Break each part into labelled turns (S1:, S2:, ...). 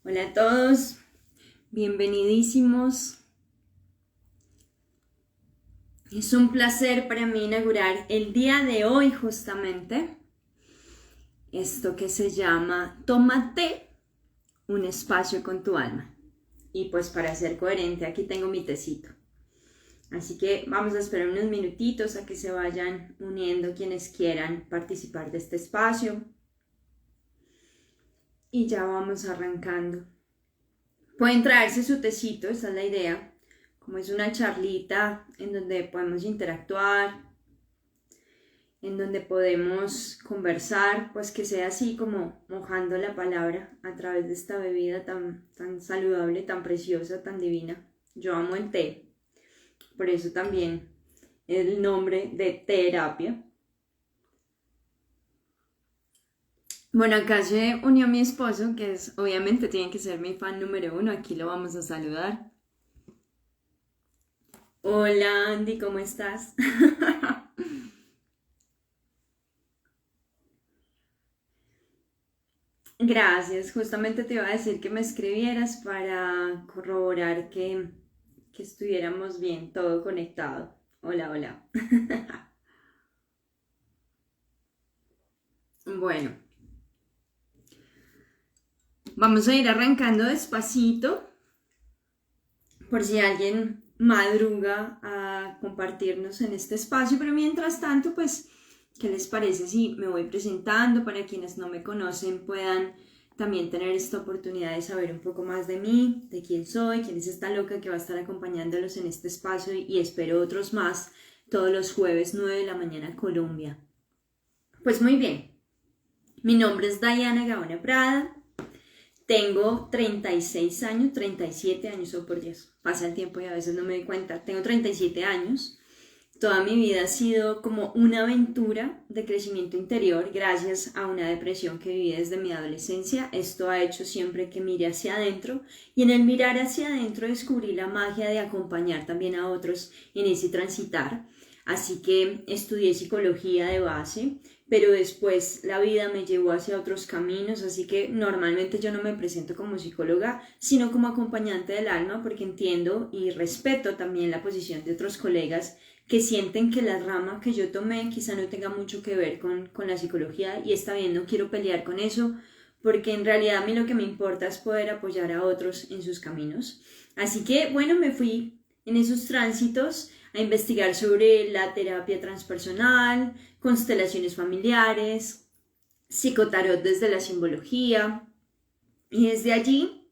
S1: Hola a todos, bienvenidísimos. Es un placer para mí inaugurar el día de hoy justamente esto que se llama Tómate un espacio con tu alma. Y pues para ser coherente aquí tengo mi tecito. Así que vamos a esperar unos minutitos a que se vayan uniendo quienes quieran participar de este espacio. Y ya vamos arrancando. Pueden traerse su tecito, esa es la idea. Como es una charlita en donde podemos interactuar, en donde podemos conversar, pues que sea así como mojando la palabra a través de esta bebida tan saludable, tan preciosa, tan divina. Yo amo el té, por eso también el nombre de terapia. Bueno, acá se unió mi esposo, que es obviamente tiene que ser mi fan número uno. Aquí lo vamos a saludar. Hola Andy, ¿cómo estás? Gracias, justamente te iba a decir que me escribieras para corroborar que estuviéramos bien, todo conectado. Hola, hola. Bueno, vamos a ir arrancando despacito por si alguien madruga a compartirnos en este espacio, pero mientras tanto, pues, ¿qué les parece si me voy presentando para quienes no me conocen puedan también tener esta oportunidad de saber un poco más de mí, de quién soy, quién es esta loca que va a estar acompañándolos en este espacio y espero otros más todos los jueves 9 de la mañana Colombia? Pues muy bien, mi nombre es Diana Gaona Prada, tengo 36 años, 37 años, oh por Dios, pasa el tiempo y a veces no me doy cuenta, tengo 37 años. Toda mi vida ha sido como una aventura de crecimiento interior gracias a una depresión que viví desde mi adolescencia. Esto ha hecho siempre que mire hacia adentro y en el mirar hacia adentro descubrí la magia de acompañar también a otros en ese transitar. Así que estudié psicología de base, pero después la vida me llevó hacia otros caminos, así que normalmente yo no me presento como psicóloga, sino como acompañante del alma porque entiendo y respeto también la posición de otros colegas que sienten que la rama que yo tomé quizá no tenga mucho que ver con la psicología y está bien, no quiero pelear con eso porque en realidad a mí lo que me importa es poder apoyar a otros en sus caminos. Así que bueno, me fui en esos tránsitos a investigar sobre la terapia transpersonal, constelaciones familiares, psicotarot desde la simbología y desde allí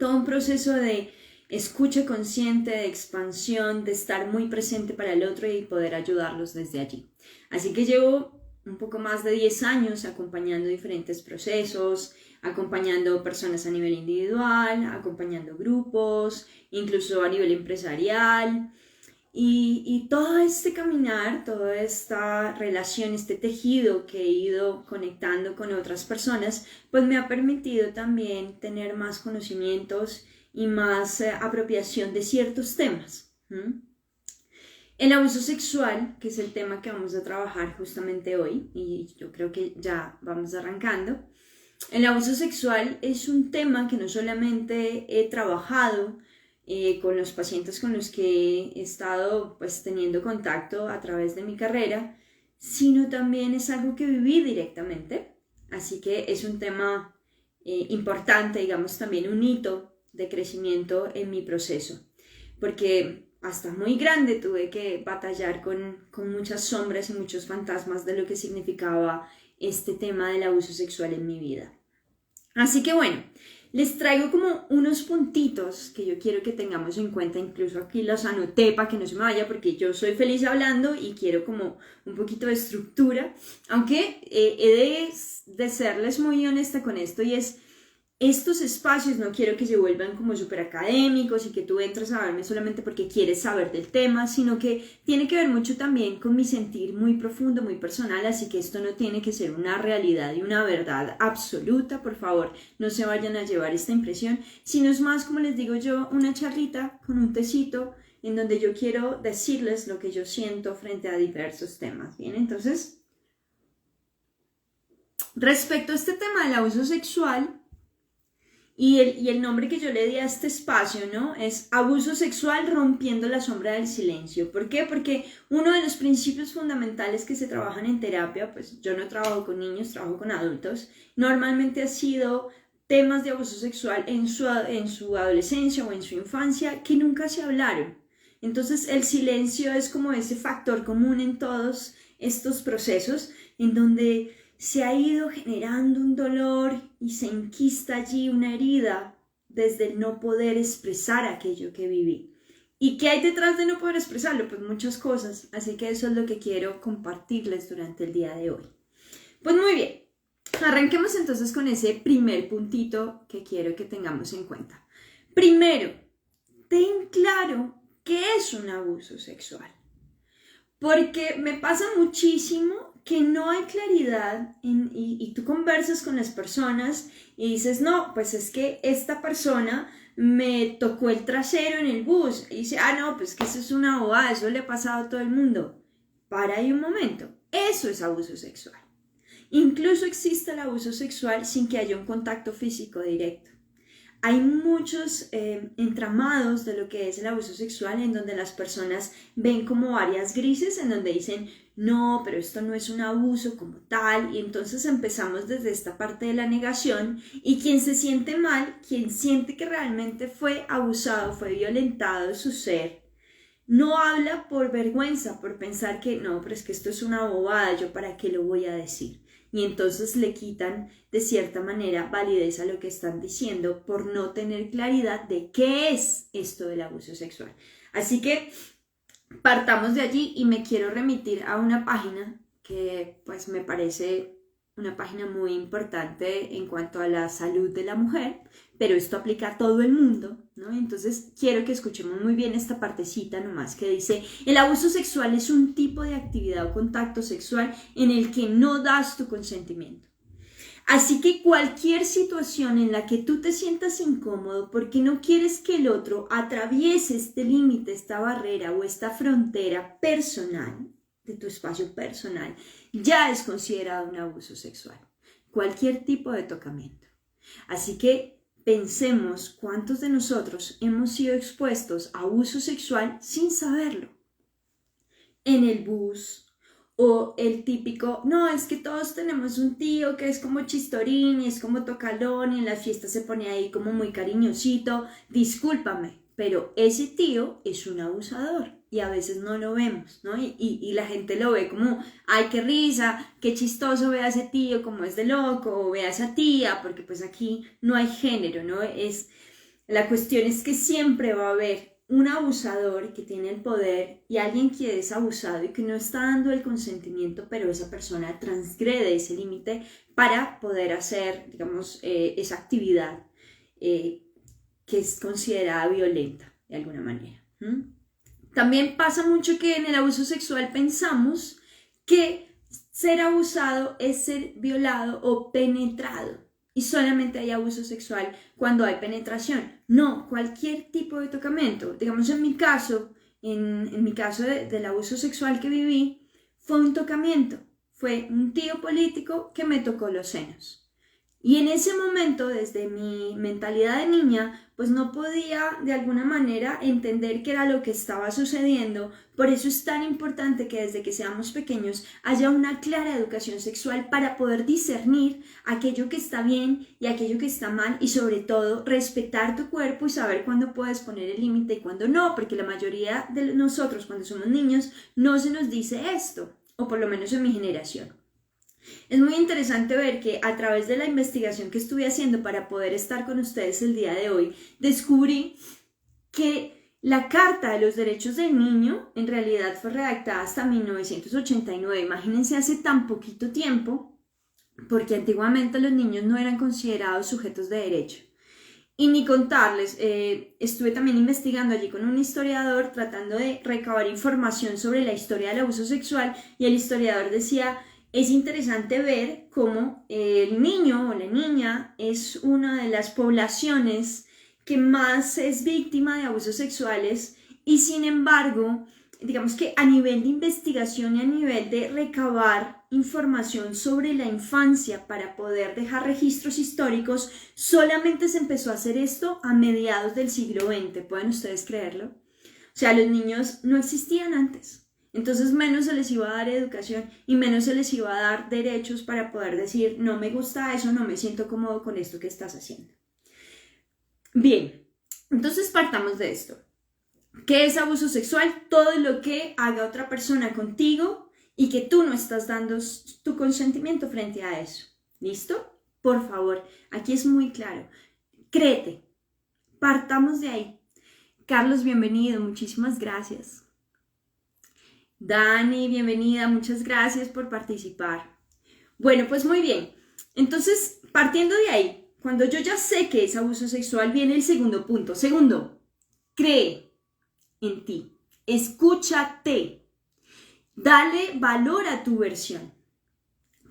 S1: todo un proceso de escucha consciente, de expansión, de estar muy presente para el otro y poder ayudarlos desde allí. Así que llevo un poco más de 10 años acompañando diferentes procesos, acompañando personas a nivel individual, acompañando grupos, incluso a nivel empresarial. Y todo este caminar, toda esta relación, este tejido que he ido conectando con otras personas, pues me ha permitido también tener más conocimientos y más apropiación de ciertos temas. El abuso sexual, que es el tema que vamos a trabajar justamente hoy, y yo creo que ya vamos arrancando. El abuso sexual es un tema que no solamente he trabajado con los pacientes con los que he estado pues teniendo contacto a través de mi carrera, sino también es algo que viví directamente. Así que es un tema importante, digamos también un hito de crecimiento en mi proceso, porque hasta muy grande tuve que batallar con muchas sombras y muchos fantasmas de lo que significaba este tema del abuso sexual en mi vida. Así que bueno, les traigo como unos puntitos que yo quiero que tengamos en cuenta, incluso aquí los anoté para que no se me vaya porque yo soy feliz hablando y quiero como un poquito de estructura, aunque he de serles muy honesta con esto y es estos espacios no quiero que se vuelvan como súper académicos y que tú entres a verme solamente porque quieres saber del tema, sino que tiene que ver mucho también con mi sentir muy profundo, muy personal, así que esto no tiene que ser una realidad y una verdad absoluta, por favor, no se vayan a llevar esta impresión, sino es más, como les digo yo, una charlita con un tecito en donde yo quiero decirles lo que yo siento frente a diversos temas, ¿bien? Entonces, respecto a este tema del abuso sexual, y el nombre que yo le di a este espacio, ¿no? Es abuso sexual rompiendo la sombra del silencio. ¿Por qué? Porque uno de los principios fundamentales que se trabajan en terapia, pues yo no trabajo con niños, trabajo con adultos, normalmente ha sido temas de abuso sexual en su adolescencia o en su infancia que nunca se hablaron. Entonces el silencio es como ese factor común en todos estos procesos en donde se ha ido generando un dolor y se enquista allí una herida desde el no poder expresar aquello que viví. ¿Y qué hay detrás de no poder expresarlo? Pues muchas cosas, así que eso es lo que quiero compartirles durante el día de hoy. Pues muy bien, arranquemos entonces con ese primer puntito que quiero que tengamos en cuenta. Primero, ten claro qué es un abuso sexual, porque me pasa muchísimo que no hay claridad y tú conversas con las personas y dices, no, pues es que esta persona me tocó el trasero en el bus. Y dice, no, pues que eso es una bobada, eso le ha pasado a todo el mundo. Para ahí un momento, eso es abuso sexual. Incluso existe el abuso sexual sin que haya un contacto físico directo. Hay muchos entramados de lo que es el abuso sexual en donde las personas ven como áreas grises en donde dicen, no, pero esto no es un abuso como tal, y entonces empezamos desde esta parte de la negación y quien se siente mal, quien siente que realmente fue abusado, fue violentado de su ser, no habla por vergüenza, por pensar que no, pero es que esto es una bobada, yo para qué lo voy a decir. Y entonces le quitan de cierta manera validez a lo que están diciendo por no tener claridad de qué es esto del abuso sexual. Así que partamos de allí y me quiero remitir a una página que pues me parece una página muy importante en cuanto a la salud de la mujer, pero esto aplica a todo el mundo, ¿no? Entonces quiero que escuchemos muy bien esta partecita nomás que dice, el abuso sexual es un tipo de actividad o contacto sexual en el que no das tu consentimiento. Así que cualquier situación en la que tú te sientas incómodo porque no quieres que el otro atraviese este límite, esta barrera o esta frontera personal, de tu espacio personal, ya es considerado un abuso sexual. Cualquier tipo de tocamiento. Así que pensemos cuántos de nosotros hemos sido expuestos a abuso sexual sin saberlo. En el bus, o el típico, no, es que todos tenemos un tío que es como chistorín y es como tocalón y en la fiesta se pone ahí como muy cariñosito. Discúlpame, pero ese tío es un abusador y a veces no lo vemos, ¿no? Y la gente lo ve como, ay, qué risa, qué chistoso ve a ese tío como es de loco, o ve a esa tía, porque pues aquí no hay género, ¿no? La cuestión es que siempre va a haber un abusador que tiene el poder y alguien que es abusado y que no está dando el consentimiento, pero esa persona transgrede ese límite para poder hacer, digamos, esa actividad que es considerada violenta de alguna manera. También pasa mucho que en el abuso sexual pensamos que ser abusado es ser violado o penetrado. Y solamente hay abuso sexual cuando hay penetración. No, cualquier tipo de tocamiento. Digamos, en mi caso del abuso sexual que viví, fue un tocamiento. Fue un tío político que me tocó los senos. Y en ese momento, desde mi mentalidad de niña, pues no podía de alguna manera entender qué era lo que estaba sucediendo. Por eso es tan importante que desde que seamos pequeños haya una clara educación sexual para poder discernir aquello que está bien y aquello que está mal y sobre todo respetar tu cuerpo y saber cuándo puedes poner el límite y cuándo no, porque la mayoría de nosotros cuando somos niños no se nos dice esto, o por lo menos en mi generación. Es muy interesante ver que a través de la investigación que estuve haciendo para poder estar con ustedes el día de hoy, descubrí que la Carta de los Derechos del Niño en realidad fue redactada hasta 1989. Imagínense hace tan poquito tiempo, porque antiguamente los niños no eran considerados sujetos de derecho. Y ni contarles, estuve también investigando allí con un historiador tratando de recabar información sobre la historia del abuso sexual y el historiador decía, es interesante ver cómo el niño o la niña es una de las poblaciones que más es víctima de abusos sexuales y sin embargo digamos que a nivel de investigación y a nivel de recabar información sobre la infancia para poder dejar registros históricos, solamente se empezó a hacer esto a mediados del siglo XX, ¿pueden ustedes creerlo? O sea, los niños no existían antes, entonces menos se les iba a dar educación y menos se les iba a dar derechos para poder decir, no me gusta eso, no me siento cómodo con esto que estás haciendo. Bien, entonces partamos de esto. ¿Qué es abuso sexual? Todo lo que haga otra persona contigo y que tú no estás dando tu consentimiento frente a eso. ¿Listo? Por favor, aquí es muy claro. Créete. Partamos de ahí. Carlos, bienvenido. Muchísimas gracias. Dani, bienvenida. Muchas gracias por participar. Bueno, pues muy bien. Entonces, partiendo de ahí, cuando yo ya sé que es abuso sexual, viene el segundo punto. Segundo, cree en ti, escúchate, dale valor a tu versión,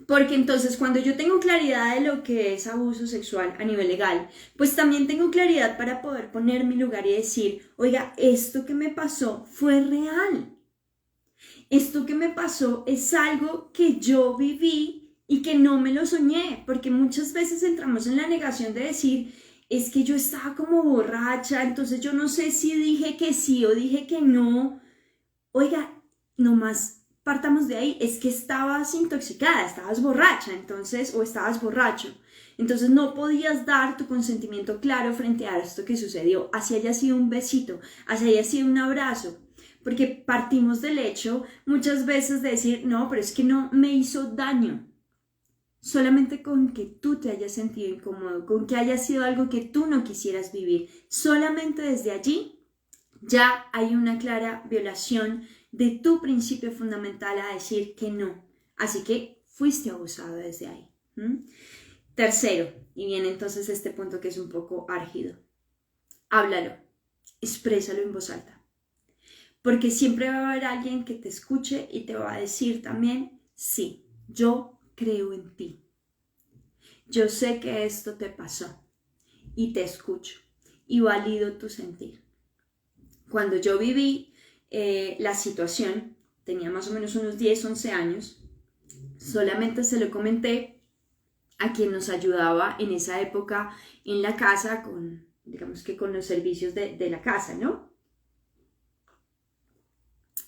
S1: porque entonces cuando yo tengo claridad de lo que es abuso sexual a nivel legal, pues también tengo claridad para poder poner mi lugar y decir, oiga, esto que me pasó fue real, esto que me pasó es algo que yo viví y que no me lo soñé, porque muchas veces entramos en la negación de decir, es que yo estaba como borracha, entonces yo no sé si dije que sí o dije que no. Oiga, nomás partamos de ahí, es que estabas intoxicada, estabas borracha, entonces, o estabas borracho. Entonces no podías dar tu consentimiento claro frente a esto que sucedió, así haya sido un besito, así haya sido un abrazo. Porque partimos del hecho muchas veces de decir, no, pero es que no me hizo daño. Solamente con que tú te hayas sentido incómodo, con que haya sido algo que tú no quisieras vivir, solamente desde allí ya hay una clara violación de tu principio fundamental a decir que no. Así que fuiste abusado desde ahí. Tercero, y viene entonces este punto que es un poco álgido. Háblalo, exprésalo en voz alta. Porque siempre va a haber alguien que te escuche y te va a decir también, sí, yo creo en ti. Yo sé que esto te pasó y te escucho y valido tu sentir. Cuando yo viví la situación, tenía más o menos unos 10, 11 años, solamente se lo comenté a quien nos ayudaba en esa época en la casa con, digamos que con los servicios de la casa, ¿no?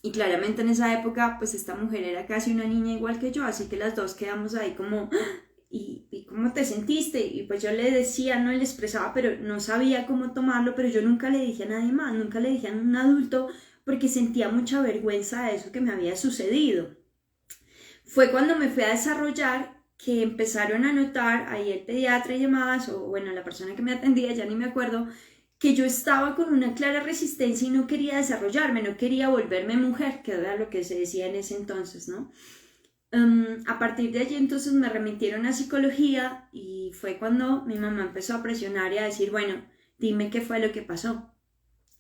S1: Y claramente en esa época, pues esta mujer era casi una niña igual que yo, así que las dos quedamos ahí como, ¿y cómo te sentiste? Y pues yo le decía, no le expresaba, pero no sabía cómo tomarlo, pero yo nunca le dije a nadie más, nunca le dije a un adulto, porque sentía mucha vergüenza de eso que me había sucedido. Fue cuando me fui a desarrollar que empezaron a notar ahí el pediatra y demás, o bueno, la persona que me atendía, ya ni me acuerdo, que yo estaba con una clara resistencia y no quería desarrollarme, no quería volverme mujer, que era lo que se decía en ese entonces, ¿no? A partir de allí entonces me remitieron a psicología y fue cuando mi mamá empezó a presionar y a decir, bueno, dime qué fue lo que pasó.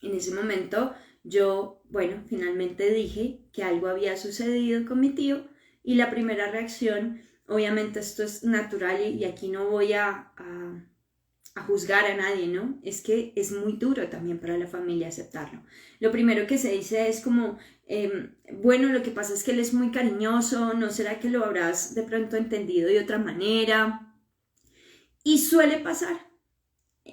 S1: En ese momento yo, bueno, finalmente dije que algo había sucedido con mi tío y la primera reacción, obviamente esto es natural y aquí no voy a juzgar a nadie, ¿no? Es que es muy duro también para la familia aceptarlo. Lo primero que se dice es como, bueno, lo que pasa es que él es muy cariñoso, ¿no será que lo habrás de pronto entendido de otra manera? Y suele pasar,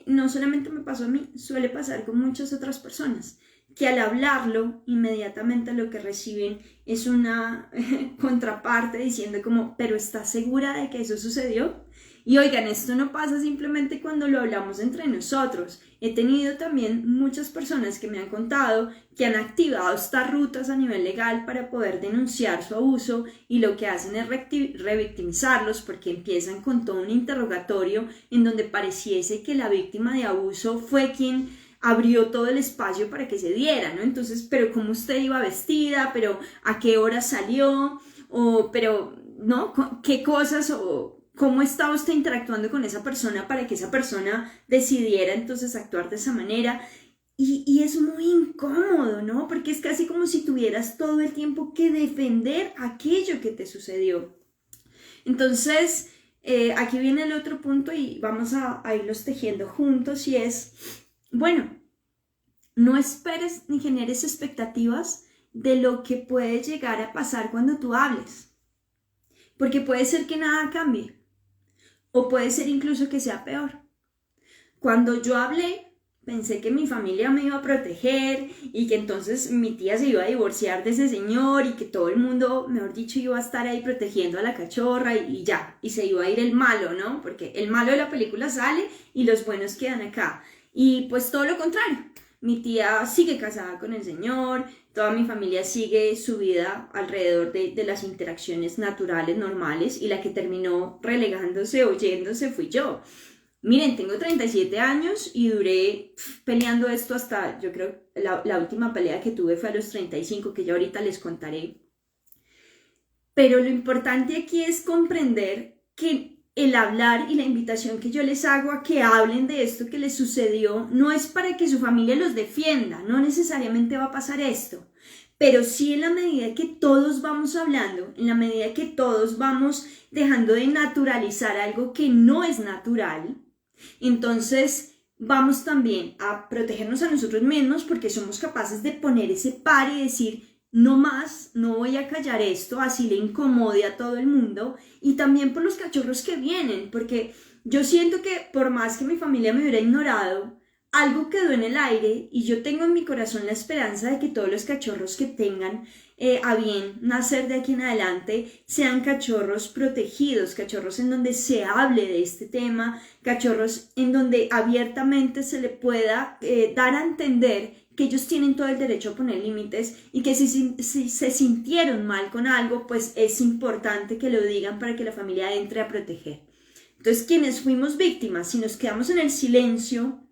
S1: no solamente me pasó a mí, suele pasar con muchas otras personas, que al hablarlo, inmediatamente lo que reciben es una contraparte diciendo como, pero ¿estás segura de que eso sucedió? Y oigan, esto no pasa simplemente cuando lo hablamos entre nosotros. He tenido también muchas personas que me han contado que han activado estas rutas a nivel legal para poder denunciar su abuso y lo que hacen es revictimizarlos porque empiezan con todo un interrogatorio en donde pareciese que la víctima de abuso fue quien abrió todo el espacio para que se diera, ¿no? Entonces, pero cómo usted iba vestida, pero a qué hora salió, o pero, ¿no? ¿Qué cosas o cómo estaba usted interactuando con esa persona para que esa persona decidiera entonces actuar de esa manera? Y es muy incómodo, ¿no? Porque es casi como si tuvieras todo el tiempo que defender aquello que te sucedió. Entonces, aquí viene el otro punto y vamos a irlos tejiendo juntos y es, bueno, no esperes ni generes expectativas de lo que puede llegar a pasar cuando tú hables. Porque puede ser que nada cambie, o puede ser incluso que sea peor. Cuando yo hablé, pensé que mi familia me iba a proteger y que entonces mi tía se iba a divorciar de ese señor y que todo el mundo, mejor dicho, iba a estar ahí protegiendo a la cachorra y ya, y se iba a ir el malo, ¿no? Porque el malo de la película sale y los buenos quedan acá. Y pues todo lo contrario, mi tía sigue casada con el señor, toda mi familia sigue su vida alrededor de las interacciones naturales, normales, y la que terminó relegándose o yéndose fui yo. Miren, tengo 37 años y duré peleando esto hasta, yo creo, la última pelea que tuve fue a los 35, que ya ahorita les contaré. Pero lo importante aquí es comprender que el hablar y la invitación que yo les hago a que hablen de esto que les sucedió no es para que su familia los defienda, no necesariamente va a pasar esto. Pero sí en la medida que todos vamos hablando, en la medida que todos vamos dejando de naturalizar algo que no es natural, entonces vamos también a protegernos a nosotros mismos porque somos capaces de poner ese par y decir, no más, no voy a callar esto, así le incomode a todo el mundo, y también por los cachorros que vienen, porque yo siento que por más que mi familia me hubiera ignorado, algo quedó en el aire y yo tengo en mi corazón la esperanza de que todos los cachorros que tengan a bien nacer de aquí en adelante sean cachorros protegidos, cachorros en donde se hable de este tema, cachorros en donde abiertamente se le pueda dar a entender que ellos tienen todo el derecho a poner límites y que si se sintieron mal con algo, pues es importante que lo digan para que la familia entre a proteger. Entonces, quienes fuimos víctimas, si nos quedamos en el silencio,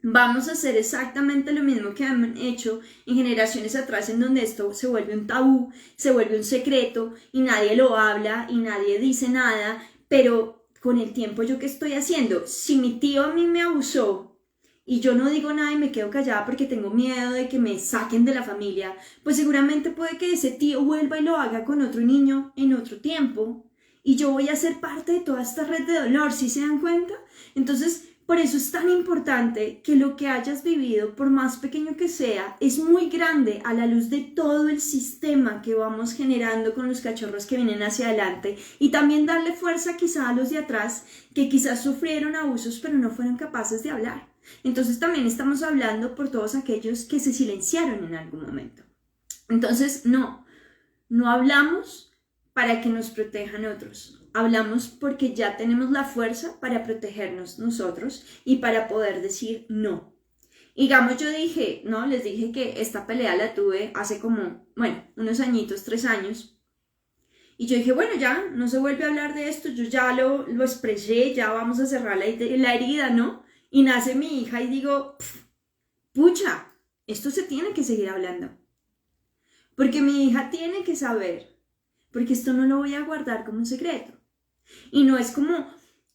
S1: vamos a hacer exactamente lo mismo que han hecho en generaciones atrás, en donde esto se vuelve un tabú, se vuelve un secreto y nadie lo habla y nadie dice nada. Pero con el tiempo, ¿yo qué estoy haciendo? Si mi tío a mí me abusó y yo no digo nada y me quedo callada porque tengo miedo de que me saquen de la familia, pues seguramente puede que ese tío vuelva y lo haga con otro niño en otro tiempo y yo voy a ser parte de toda esta red de dolor, ¿sí se dan cuenta? Entonces, por eso es tan importante que lo que hayas vivido, por más pequeño que sea, es muy grande a la luz de todo el sistema que vamos generando con los cachorros que vienen hacia adelante, y también darle fuerza quizá a los de atrás que quizás sufrieron abusos pero no fueron capaces de hablar. Entonces también estamos hablando por todos aquellos que se silenciaron en algún momento. Entonces no hablamos para que nos protejan otros. Hablamos porque ya tenemos la fuerza para protegernos nosotros y para poder decir no. Digamos, yo dije, ¿no? Les dije que esta pelea la tuve hace como, unos añitos, 3 años. Y yo dije, bueno, ya, no se vuelve a hablar de esto, yo ya lo expresé, ya vamos a cerrar la herida, ¿no? Y nace mi hija y digo, pucha, esto se tiene que seguir hablando. Porque mi hija tiene que saber, porque esto no lo voy a guardar como un secreto. Y no es como,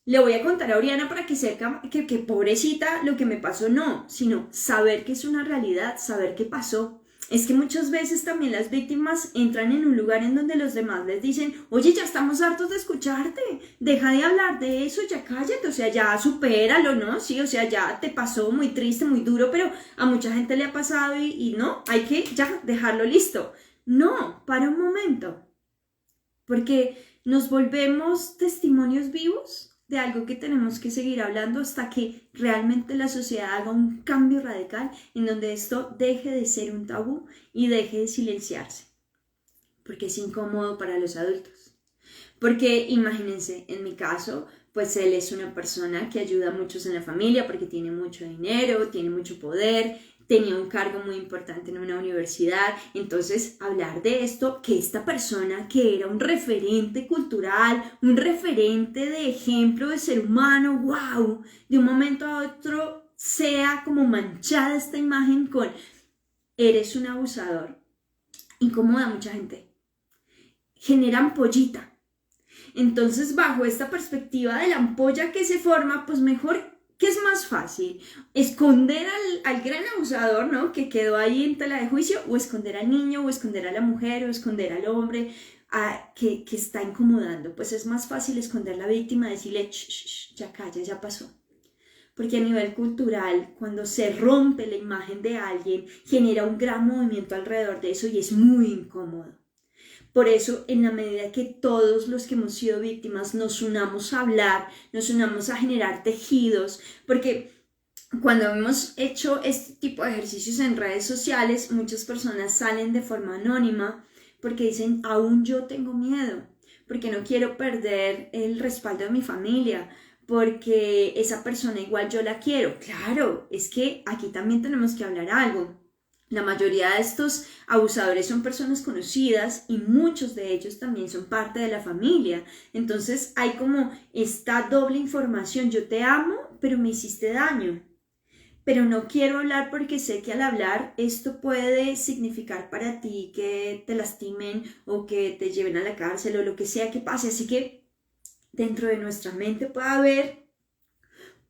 S1: le voy a contar a Oriana para que sepa que pobrecita lo que me pasó, no, sino saber que es una realidad, saber qué pasó. Es que muchas veces también las víctimas entran en un lugar en donde los demás les dicen, oye, ya estamos hartos de escucharte, deja de hablar de eso, ya cállate, o sea, ya supéralo, ¿no? Sí, o sea, ya te pasó muy triste, muy duro, pero a mucha gente le ha pasado y no, hay que ya dejarlo listo. No, para un momento, porque nos volvemos testimonios vivos de algo que tenemos que seguir hablando hasta que realmente la sociedad haga un cambio radical en donde esto deje de ser un tabú y deje de silenciarse, porque es incómodo para los adultos. Porque imagínense, en mi caso, pues él es una persona que ayuda a muchos en la familia porque tiene mucho dinero, tiene mucho poder, tenía un cargo muy importante en una universidad. Entonces, hablar de esto, que esta persona que era un referente cultural, un referente de ejemplo de ser humano, wow, de un momento a otro sea como manchada esta imagen con eres un abusador, incomoda a mucha gente, genera ampollita. Entonces, bajo esta perspectiva de la ampolla que se forma, pues mejor, ¿qué es más fácil? ¿Esconder al gran abusador, ¿no? Que quedó ahí en tela de juicio? ¿O esconder al niño? ¿O esconder a la mujer? ¿O esconder al hombre que está incomodando? Pues es más fácil esconder a la víctima, decirle, ya calla, ya pasó. porque a nivel cultural, cuando se rompe la imagen de alguien, genera un gran movimiento alrededor de eso y es muy incómodo. Por eso, en la medida que todos los que hemos sido víctimas nos unamos a hablar, nos unamos a generar tejidos, porque cuando hemos hecho este tipo de ejercicios en redes sociales, muchas personas salen de forma anónima porque dicen, aún yo tengo miedo, porque no quiero perder el respaldo de mi familia, porque esa persona igual yo la quiero. Claro, es que aquí también tenemos que hablar algo. La mayoría de estos abusadores son personas conocidas y muchos de ellos también son parte de la familia. Entonces hay como esta doble información, yo te amo, pero me hiciste daño. Pero no quiero hablar porque sé que al hablar esto puede significar para ti que te lastimen o que te lleven a la cárcel o lo que sea que pase. Así que dentro de nuestra mente puede haber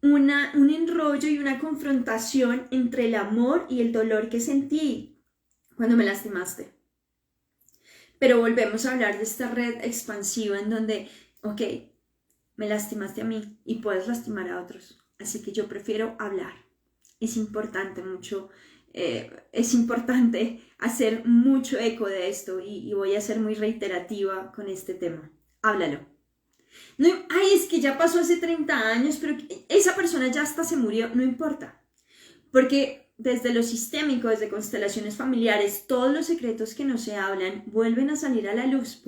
S1: un enrollo y una confrontación entre el amor y el dolor que sentí cuando me lastimaste. Pero volvemos a hablar de esta red expansiva en donde, ok, me lastimaste a mí y puedes lastimar a otros. Así que yo prefiero hablar. Es importante es importante hacer mucho eco de esto y voy a ser muy reiterativa con este tema. Háblalo. No, ay, es que ya pasó hace 30 años, pero esa persona ya hasta se murió, no importa. Porque desde lo sistémico, desde constelaciones familiares, todos los secretos que no se hablan vuelven a salir a la luz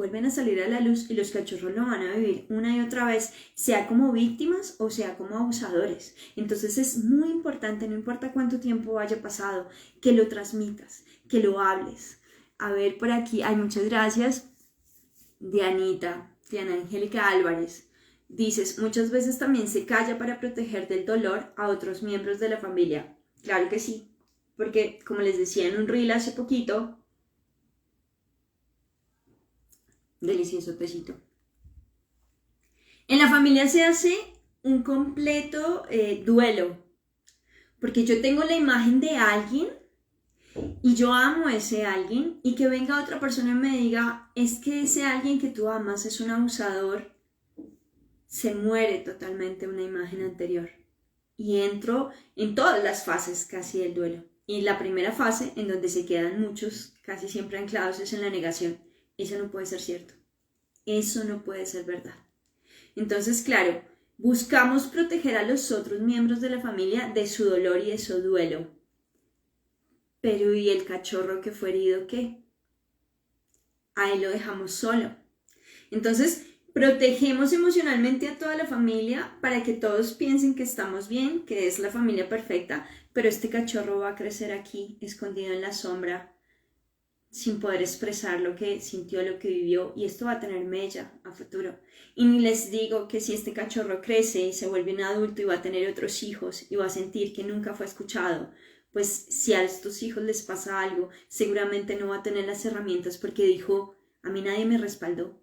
S1: y los cachorros lo van a vivir una y otra vez, sea como víctimas o sea como abusadores. Entonces es muy importante, no importa cuánto tiempo haya pasado, que lo transmitas, que lo hables. A ver, por aquí, ay, muchas gracias, Diana Angélica Álvarez. Dices, muchas veces también se calla para proteger del dolor a otros miembros de la familia. Claro que sí, porque como les decía en un reel hace poquito, delicioso tecito. En la familia se hace un completo duelo, porque yo tengo la imagen de alguien y yo amo a ese alguien y que venga otra persona y me diga, es que ese alguien que tú amas es un abusador, se muere totalmente una imagen anterior. Y entro en todas las fases casi del duelo. Y la primera fase, en donde se quedan muchos casi siempre anclados, es en la negación. Eso no puede ser cierto. Eso no puede ser verdad. Entonces, claro, buscamos proteger a los otros miembros de la familia de su dolor y de su duelo. Pero ¿y el cachorro que fue herido qué? Ahí lo dejamos solo. Entonces, protegemos emocionalmente a toda la familia para que todos piensen que estamos bien, que es la familia perfecta, pero este cachorro va a crecer aquí, escondido en la sombra, sin poder expresar lo que sintió, lo que vivió, y esto va a tener mella a futuro. Y ni les digo que si este cachorro crece y se vuelve un adulto y va a tener otros hijos y va a sentir que nunca fue escuchado, pues si a estos hijos les pasa algo, seguramente no va a tener las herramientas porque dijo, a mí nadie me respaldó.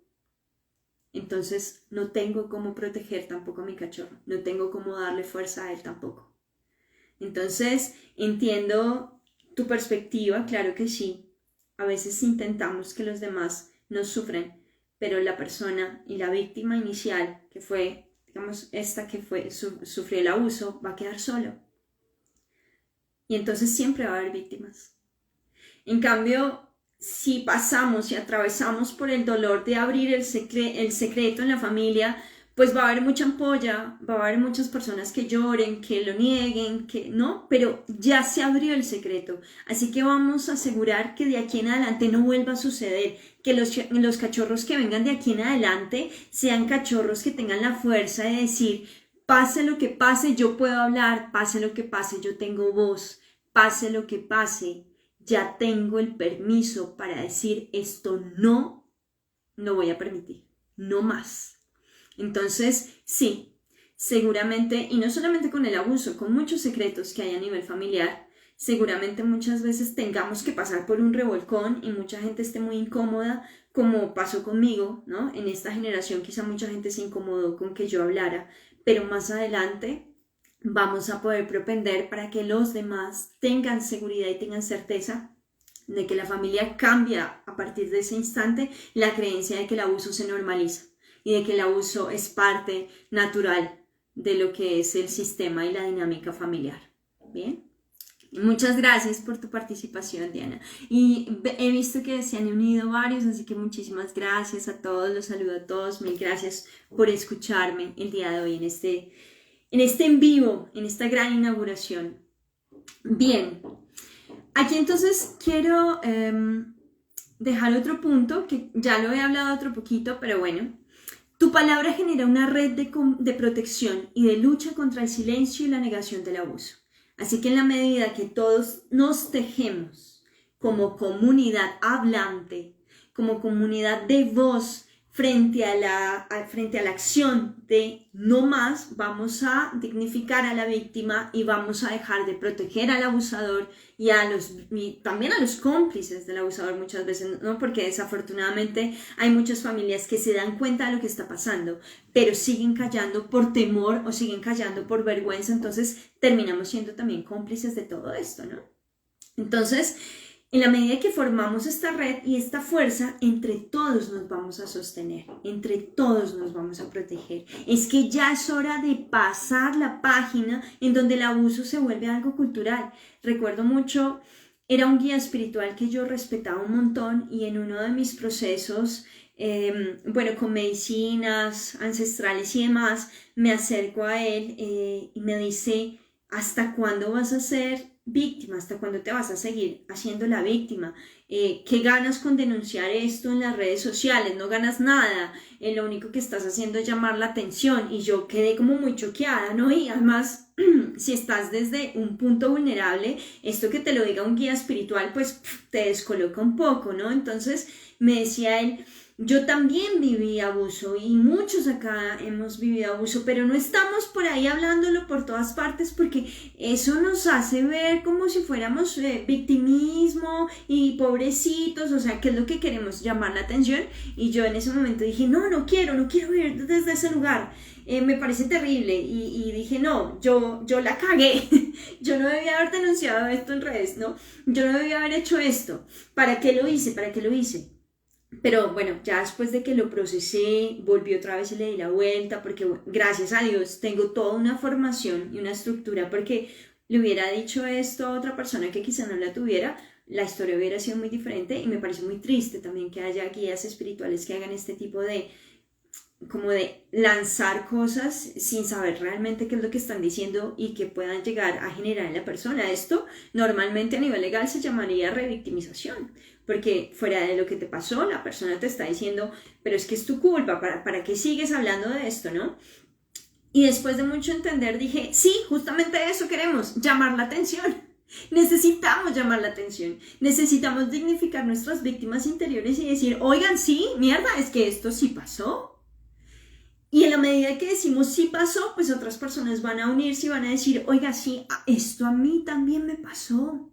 S1: Entonces no tengo cómo proteger tampoco a mi cachorro, no tengo cómo darle fuerza a él tampoco. Entonces entiendo tu perspectiva, claro que sí. A veces intentamos que los demás no sufren, pero la persona y la víctima inicial, que fue, digamos, esta que sufrió el abuso, va a quedar solo. Y entonces siempre va a haber víctimas. En cambio, si pasamos y atravesamos por el dolor de abrir el secreto en la familia, pues va a haber mucha ampolla, va a haber muchas personas que lloren, que lo nieguen, que no, pero ya se abrió el secreto. Así que vamos a asegurar que de aquí en adelante no vuelva a suceder, que los cachorros que vengan de aquí en adelante sean cachorros que tengan la fuerza de decir, pase lo que pase, yo puedo hablar, pase lo que pase, yo tengo voz, pase lo que pase, ya tengo el permiso para decir esto no voy a permitir, no más. Entonces, sí, seguramente, y no solamente con el abuso, con muchos secretos que hay a nivel familiar, seguramente muchas veces tengamos que pasar por un revolcón y mucha gente esté muy incómoda, como pasó conmigo, ¿no? En esta generación quizá mucha gente se incomodó con que yo hablara, pero más adelante vamos a poder propender para que los demás tengan seguridad y tengan certeza de que la familia cambia a partir de ese instante la creencia de que el abuso se normaliza y de que el abuso es parte natural de lo que es el sistema y la dinámica familiar. Bien. Muchas gracias por tu participación, Diana. Y he visto que se han unido varios, así que muchísimas gracias a todos, los saludo a todos, mil gracias por escucharme el día de hoy en este en vivo, en esta gran inauguración. Bien, aquí entonces quiero dejar otro punto, que ya lo he hablado otro poquito, pero bueno. Tu palabra genera una red de protección y de lucha contra el silencio y la negación del abuso. Así que en la medida que todos nos tejemos como comunidad hablante, como comunidad de voz frente a la acción de no más, vamos a dignificar a la víctima y vamos a dejar de proteger al abusador y también a los cómplices del abusador muchas veces, ¿no? Porque desafortunadamente hay muchas familias que se dan cuenta de lo que está pasando, pero siguen callando por temor o siguen callando por vergüenza, entonces terminamos siendo también cómplices de todo esto, ¿no? Entonces, en la medida que formamos esta red y esta fuerza, entre todos nos vamos a sostener, entre todos nos vamos a proteger. Es que ya es hora de pasar la página en donde el abuso se vuelve algo cultural. Recuerdo mucho, era un guía espiritual que yo respetaba un montón y en uno de mis procesos, con medicinas ancestrales y demás, me acerco a él y me dice, ¿hasta cuándo vas a ser víctima? ¿Hasta cuándo te vas a seguir haciendo la víctima? ¿Qué ganas con denunciar esto en las redes sociales? No ganas nada, lo único que estás haciendo es llamar la atención. Y yo quedé como muy choqueada, ¿no? Y además, si estás desde un punto vulnerable, esto que te lo diga un guía espiritual, pues te descoloca un poco, ¿no? Entonces me decía él, yo también viví abuso y muchos acá hemos vivido abuso, pero no estamos por ahí hablándolo por todas partes porque eso nos hace ver como si fuéramos victimismo y pobrecitos, o sea, ¿qué es lo que queremos? Llamar la atención. Y yo en ese momento dije, no quiero vivir desde ese lugar. Me parece terrible y dije, no, yo la cagué, yo no debía haber denunciado esto en redes, ¿no? Yo no debía haber hecho esto. ¿Para qué lo hice? Pero bueno, ya después de que lo procesé, volví otra vez y le di la vuelta, porque gracias a Dios tengo toda una formación y una estructura, porque le hubiera dicho esto a otra persona que quizá no la tuviera, la historia hubiera sido muy diferente y me parece muy triste también que haya guías espirituales que hagan este tipo de lanzar cosas sin saber realmente qué es lo que están diciendo y que puedan llegar a generar en la persona. Esto normalmente a nivel legal se llamaría revictimización, porque fuera de lo que te pasó, la persona te está diciendo, pero es que es tu culpa, ¿para qué sigues hablando de esto, no? Y después de mucho entender dije, sí, justamente eso queremos, llamar la atención. Necesitamos llamar la atención, necesitamos dignificar nuestras víctimas interiores y decir, oigan, sí, mierda, es que esto sí pasó. Y en la medida que decimos sí pasó, pues otras personas van a unirse y van a decir, oiga, sí, esto a mí también me pasó.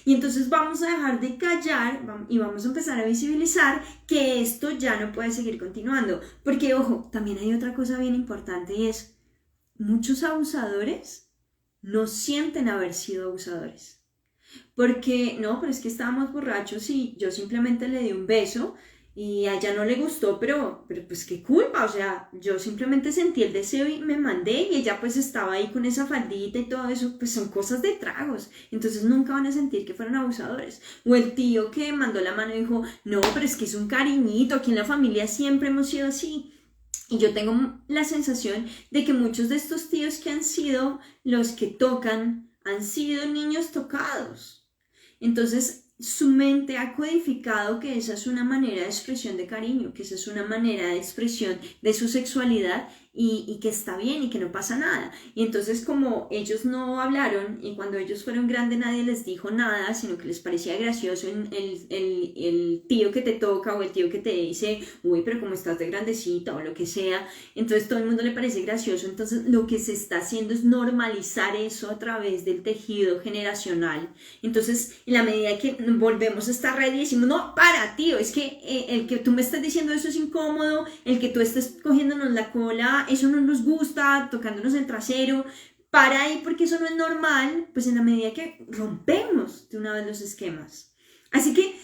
S1: Y entonces vamos a dejar de callar y vamos a empezar a visibilizar que esto ya no puede seguir continuando. Porque, ojo, también hay otra cosa bien importante y es, muchos abusadores no sienten haber sido abusadores. Porque, no, pero es que estábamos borrachos y yo simplemente le di un beso y a ella no le gustó, pero pues qué culpa, o sea, yo simplemente sentí el deseo y me mandé y ella pues estaba ahí con esa faldita y todo eso, pues son cosas de tragos, entonces nunca van a sentir que fueron abusadores. O el tío que mandó la mano y dijo, no, pero es que es un cariñito, aquí en la familia siempre hemos sido así. Y yo tengo la sensación de que muchos de estos tíos que han sido los que tocan, han sido niños tocados. Entonces, su mente ha codificado que esa es una manera de expresión de cariño, que esa es una manera de expresión de su sexualidad y que está bien y que no pasa nada. Y entonces como ellos no hablaron y cuando ellos fueron grandes nadie les dijo nada, sino que les parecía gracioso el tío que te toca o el tío que te dice, uy, pero como estás de grandecita o lo que sea, entonces todo el mundo le parece gracioso. Entonces lo que se está haciendo es normalizar eso a través del tejido generacional. Entonces en la medida que volvemos a esta red y decimos, no, para, tío, es que el que tú me estás diciendo eso es incómodo, el que tú estés cogiéndonos la cola, eso no nos gusta, tocándonos el trasero, para ahí porque eso no es normal, pues en la medida que rompemos de una vez los esquemas. Así que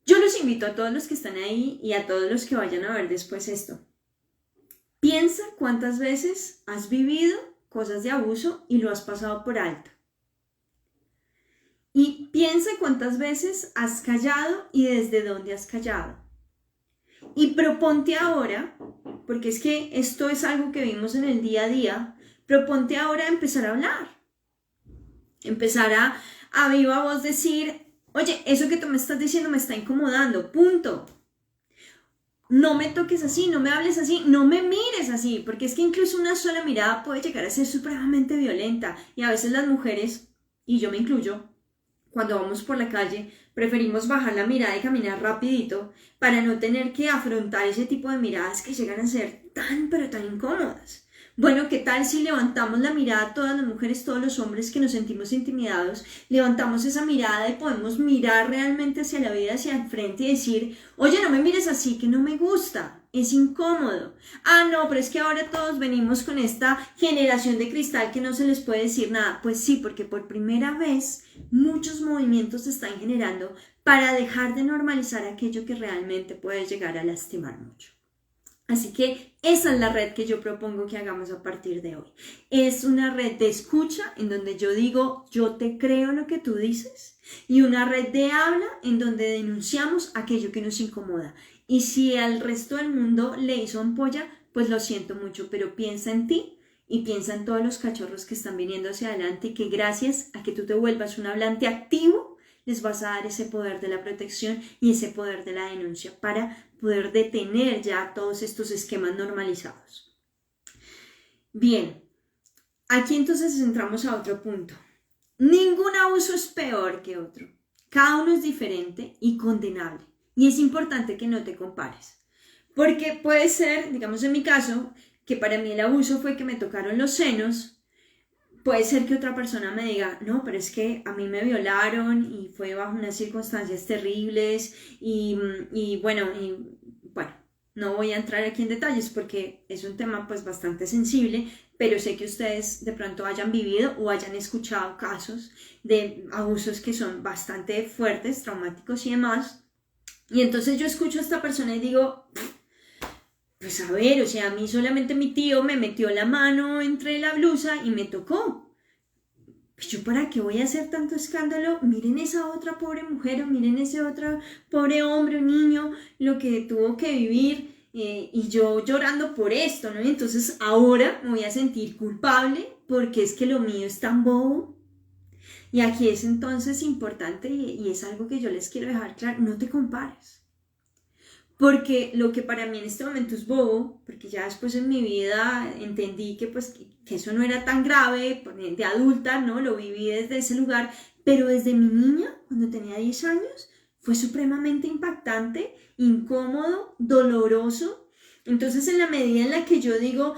S1: yo los invito a todos los que están ahí y a todos los que vayan a ver después esto. Piensa cuántas veces has vivido cosas de abuso y lo has pasado por alto. Y piensa cuántas veces has callado y desde dónde has callado. Y proponte ahora, porque es que esto es algo que vimos en el día a día, proponte ahora empezar a hablar. Empezar a viva voz decir, oye, eso que tú me estás diciendo me está incomodando, punto. No me toques así, no me hables así, no me mires así, porque es que incluso una sola mirada puede llegar a ser supremamente violenta. Y a veces las mujeres, y yo me incluyo, cuando vamos por la calle, preferimos bajar la mirada y caminar rapidito para no tener que afrontar ese tipo de miradas que llegan a ser tan, pero tan incómodas. Bueno, ¿qué tal si levantamos la mirada, todas las mujeres, todos los hombres que nos sentimos intimidados, levantamos esa mirada y podemos mirar realmente hacia la vida, hacia el frente y decir, oye, no me mires así, que no me gusta, es incómodo. Ah, no, pero es que ahora todos venimos con esta generación de cristal que no se les puede decir nada. Pues sí, porque por primera vez muchos movimientos se están generando para dejar de normalizar aquello que realmente puede llegar a lastimar mucho. Así que esa es la red que yo propongo que hagamos a partir de hoy. Es una red de escucha en donde yo digo, yo te creo lo que tú dices, y una red de habla en donde denunciamos aquello que nos incomoda. Y si al resto del mundo le hizo ampolla, pues lo siento mucho, pero piensa en ti y piensa en todos los cachorros que están viniendo hacia adelante y que gracias a que tú te vuelvas un hablante activo, les vas a dar ese poder de la protección y ese poder de la denuncia para poder detener ya todos estos esquemas normalizados. Bien, aquí entonces entramos a otro punto. Ningún abuso es peor que otro. Cada uno es diferente y condenable. Y es importante que no te compares. Porque puede ser, digamos en mi caso, que para mí el abuso fue que me tocaron los senos. Puede ser que otra persona me diga, no, pero es que a mí me violaron y fue bajo unas circunstancias terribles y bueno, no voy a entrar aquí en detalles porque es un tema pues bastante sensible, pero sé que ustedes de pronto hayan vivido o hayan escuchado casos de abusos que son bastante fuertes, traumáticos y demás. Y entonces yo escucho a esta persona y digo, pues a ver, o sea, a mí solamente mi tío me metió la mano entre la blusa y me tocó. Pues yo, ¿para qué voy a hacer tanto escándalo? Miren esa otra pobre mujer o miren ese otro pobre hombre o niño, lo que tuvo que vivir y yo llorando por esto, ¿no? Entonces ahora me voy a sentir culpable porque es que lo mío es tan bobo. Y aquí es entonces importante y es algo que yo les quiero dejar claro, no te compares. Porque lo que para mí en este momento es bobo, porque ya después en mi vida entendí que, pues, que eso no era tan grave, de adulta, ¿no? Lo viví desde ese lugar, pero desde mi niña, cuando tenía 10 años, fue supremamente impactante, incómodo, doloroso. Entonces, en la medida en la que yo digo,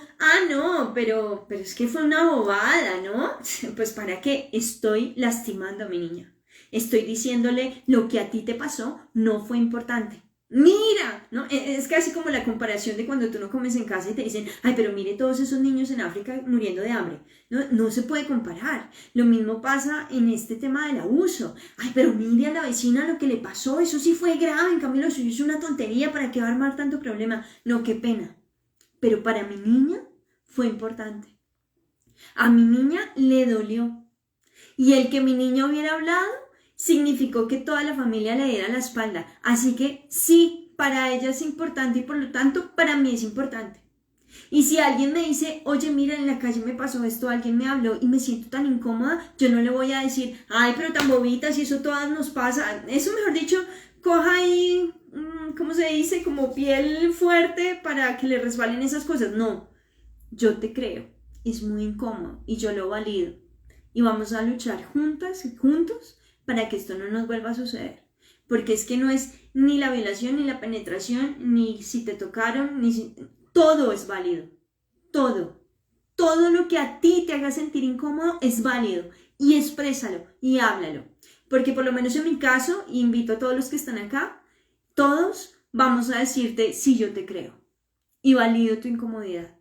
S1: no, pero es que fue una bobada, ¿no? Pues, ¿para qué? Estoy lastimando a mi niña. Estoy diciéndole lo que a ti te pasó no fue importante. Mira, ¿no? Es casi como la comparación de cuando tú no comes en casa y te dicen, ay, pero mire todos esos niños en África muriendo de hambre. No se puede comparar. Lo mismo pasa en este tema del abuso. Ay, pero mire a la vecina lo que le pasó, eso sí fue grave, en cambio lo suyo es una tontería, ¿para qué va a armar tanto problema? No, qué pena. Pero para mi niña fue importante. A mi niña le dolió. Y el que mi niña hubiera hablado significó que toda la familia le diera la espalda. Así que sí, para ella es importante y por lo tanto para mí es importante. Y si alguien me dice, oye, mira, en la calle me pasó esto, alguien me habló y me siento tan incómoda, yo no le voy a decir, ay, pero tan bobita, si eso todas nos pasa. Eso, mejor dicho, coja ahí, ¿cómo se dice? Como piel fuerte para que le resbalen esas cosas. No, yo te creo, es muy incómodo y yo lo valido. Y vamos a luchar juntas y juntos para que esto no nos vuelva a suceder. Porque es que no es ni la violación, ni la penetración, ni si te tocaron, ni si... Todo es válido. Todo. Todo lo que a ti te haga sentir incómodo es válido. Y exprésalo y háblalo. Porque por lo menos en mi caso, y invito a todos los que están acá, todos vamos a decirte, sí, yo te creo. Y valido tu incomodidad.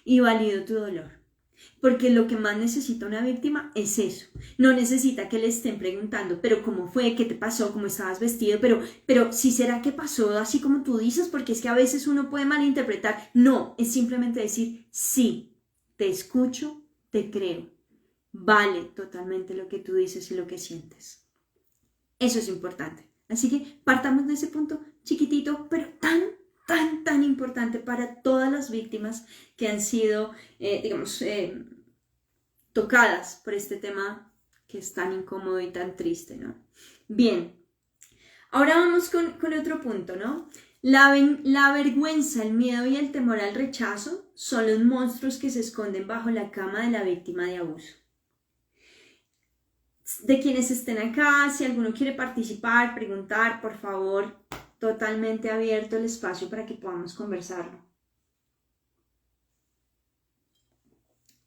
S1: Y valido tu dolor. Porque lo que más necesita una víctima es eso. No necesita que le estén preguntando, pero ¿cómo fue? ¿Qué te pasó? ¿Cómo estabas vestido? Pero ¿sí será que pasó así como tú dices? Porque es que a veces uno puede malinterpretar. No, es simplemente decir, sí, te escucho, te creo. Vale totalmente lo que tú dices y lo que sientes. Eso es importante. Así que partamos de ese punto chiquitito, pero tan importante para todas las víctimas que han sido, tocadas por este tema que es tan incómodo y tan triste, ¿no? Bien, ahora vamos con otro punto, ¿no? La vergüenza, el miedo y el temor al rechazo son los monstruos que se esconden bajo la cama de la víctima de abuso. De quienes estén acá, si alguno quiere participar, preguntar, por favor, totalmente abierto el espacio para que podamos conversarlo.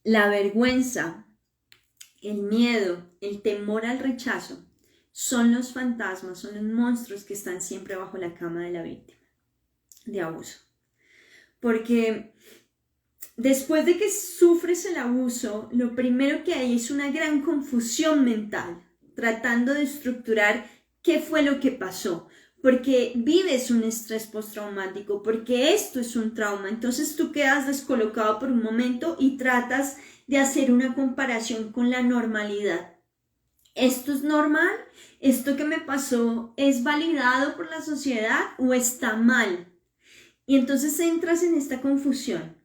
S1: La vergüenza, el miedo, el temor al rechazo son los fantasmas, son los monstruos que están siempre bajo la cama de la víctima de abuso. Porque después de que sufres el abuso, lo primero que hay es una gran confusión mental, tratando de estructurar qué fue lo que pasó, porque vives un estrés postraumático, porque esto es un trauma, entonces tú quedas descolocado por un momento y tratas de hacer una comparación con la normalidad. ¿Esto es normal? ¿Esto que me pasó es validado por la sociedad o está mal? Y entonces entras en esta confusión.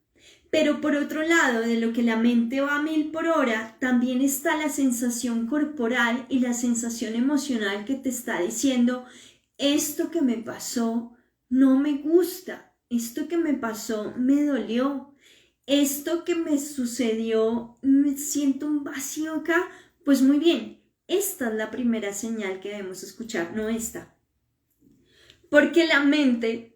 S1: Pero por otro lado, de lo que la mente va a 1000 por hora, también está la sensación corporal y la sensación emocional que te está diciendo, esto que me pasó no me gusta, esto que me pasó me dolió, esto que me sucedió, me siento un vacío acá. Pues muy bien, esta es la primera señal que debemos escuchar, no esta. Porque la mente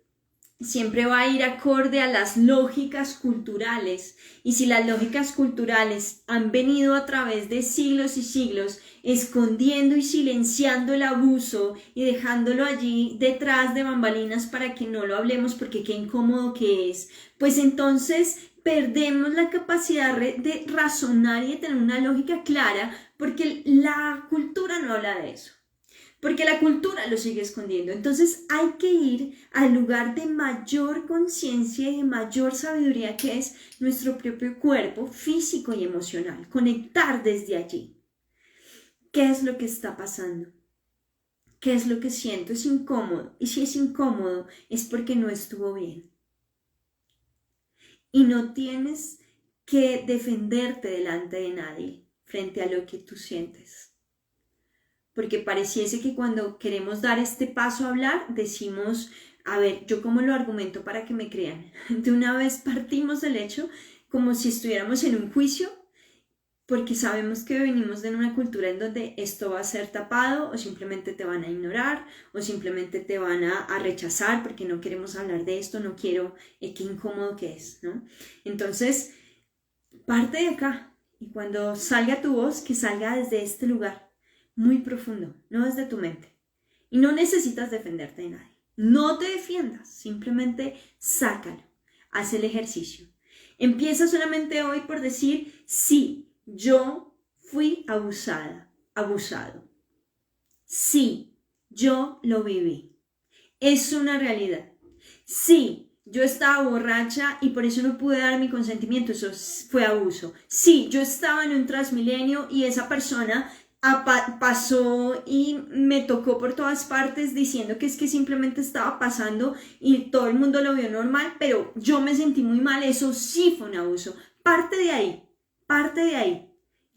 S1: siempre va a ir acorde a las lógicas culturales, y si las lógicas culturales han venido a través de siglos y siglos escondiendo y silenciando el abuso y dejándolo allí detrás de bambalinas para que no lo hablemos porque qué incómodo que es, pues entonces perdemos la capacidad de razonar y de tener una lógica clara porque la cultura no habla de eso. Porque la cultura lo sigue escondiendo. Entonces hay que ir al lugar de mayor conciencia y de mayor sabiduría que es nuestro propio cuerpo físico y emocional. Conectar desde allí. ¿Qué es lo que está pasando? ¿Qué es lo que siento? Es incómodo. Y si es incómodo es porque no estuvo bien. Y no tienes que defenderte delante de nadie frente a lo que tú sientes. Porque pareciese que cuando queremos dar este paso a hablar, decimos, a ver, ¿yo cómo lo argumento para que me crean? De una vez partimos del hecho como si estuviéramos en un juicio, porque sabemos que venimos de una cultura en donde esto va a ser tapado o simplemente te van a ignorar o simplemente te van a rechazar porque no queremos hablar de esto, no quiero, qué incómodo que es, ¿no? Entonces, parte de acá y cuando salga tu voz, que salga desde este lugar. Muy profundo, no desde tu mente. Y no necesitas defenderte de nadie. No te defiendas, simplemente sácalo. Haz el ejercicio. Empieza solamente hoy por decir, sí, yo fui abusada, abusado. Sí, yo lo viví. Es una realidad. Sí, yo estaba borracha y por eso no pude dar mi consentimiento. Eso fue abuso. Sí, yo estaba en un Transmilenio y esa persona pasó y me tocó por todas partes diciendo que es que simplemente estaba pasando y todo el mundo lo vio normal, pero yo me sentí muy mal, eso sí fue un abuso. Parte de ahí.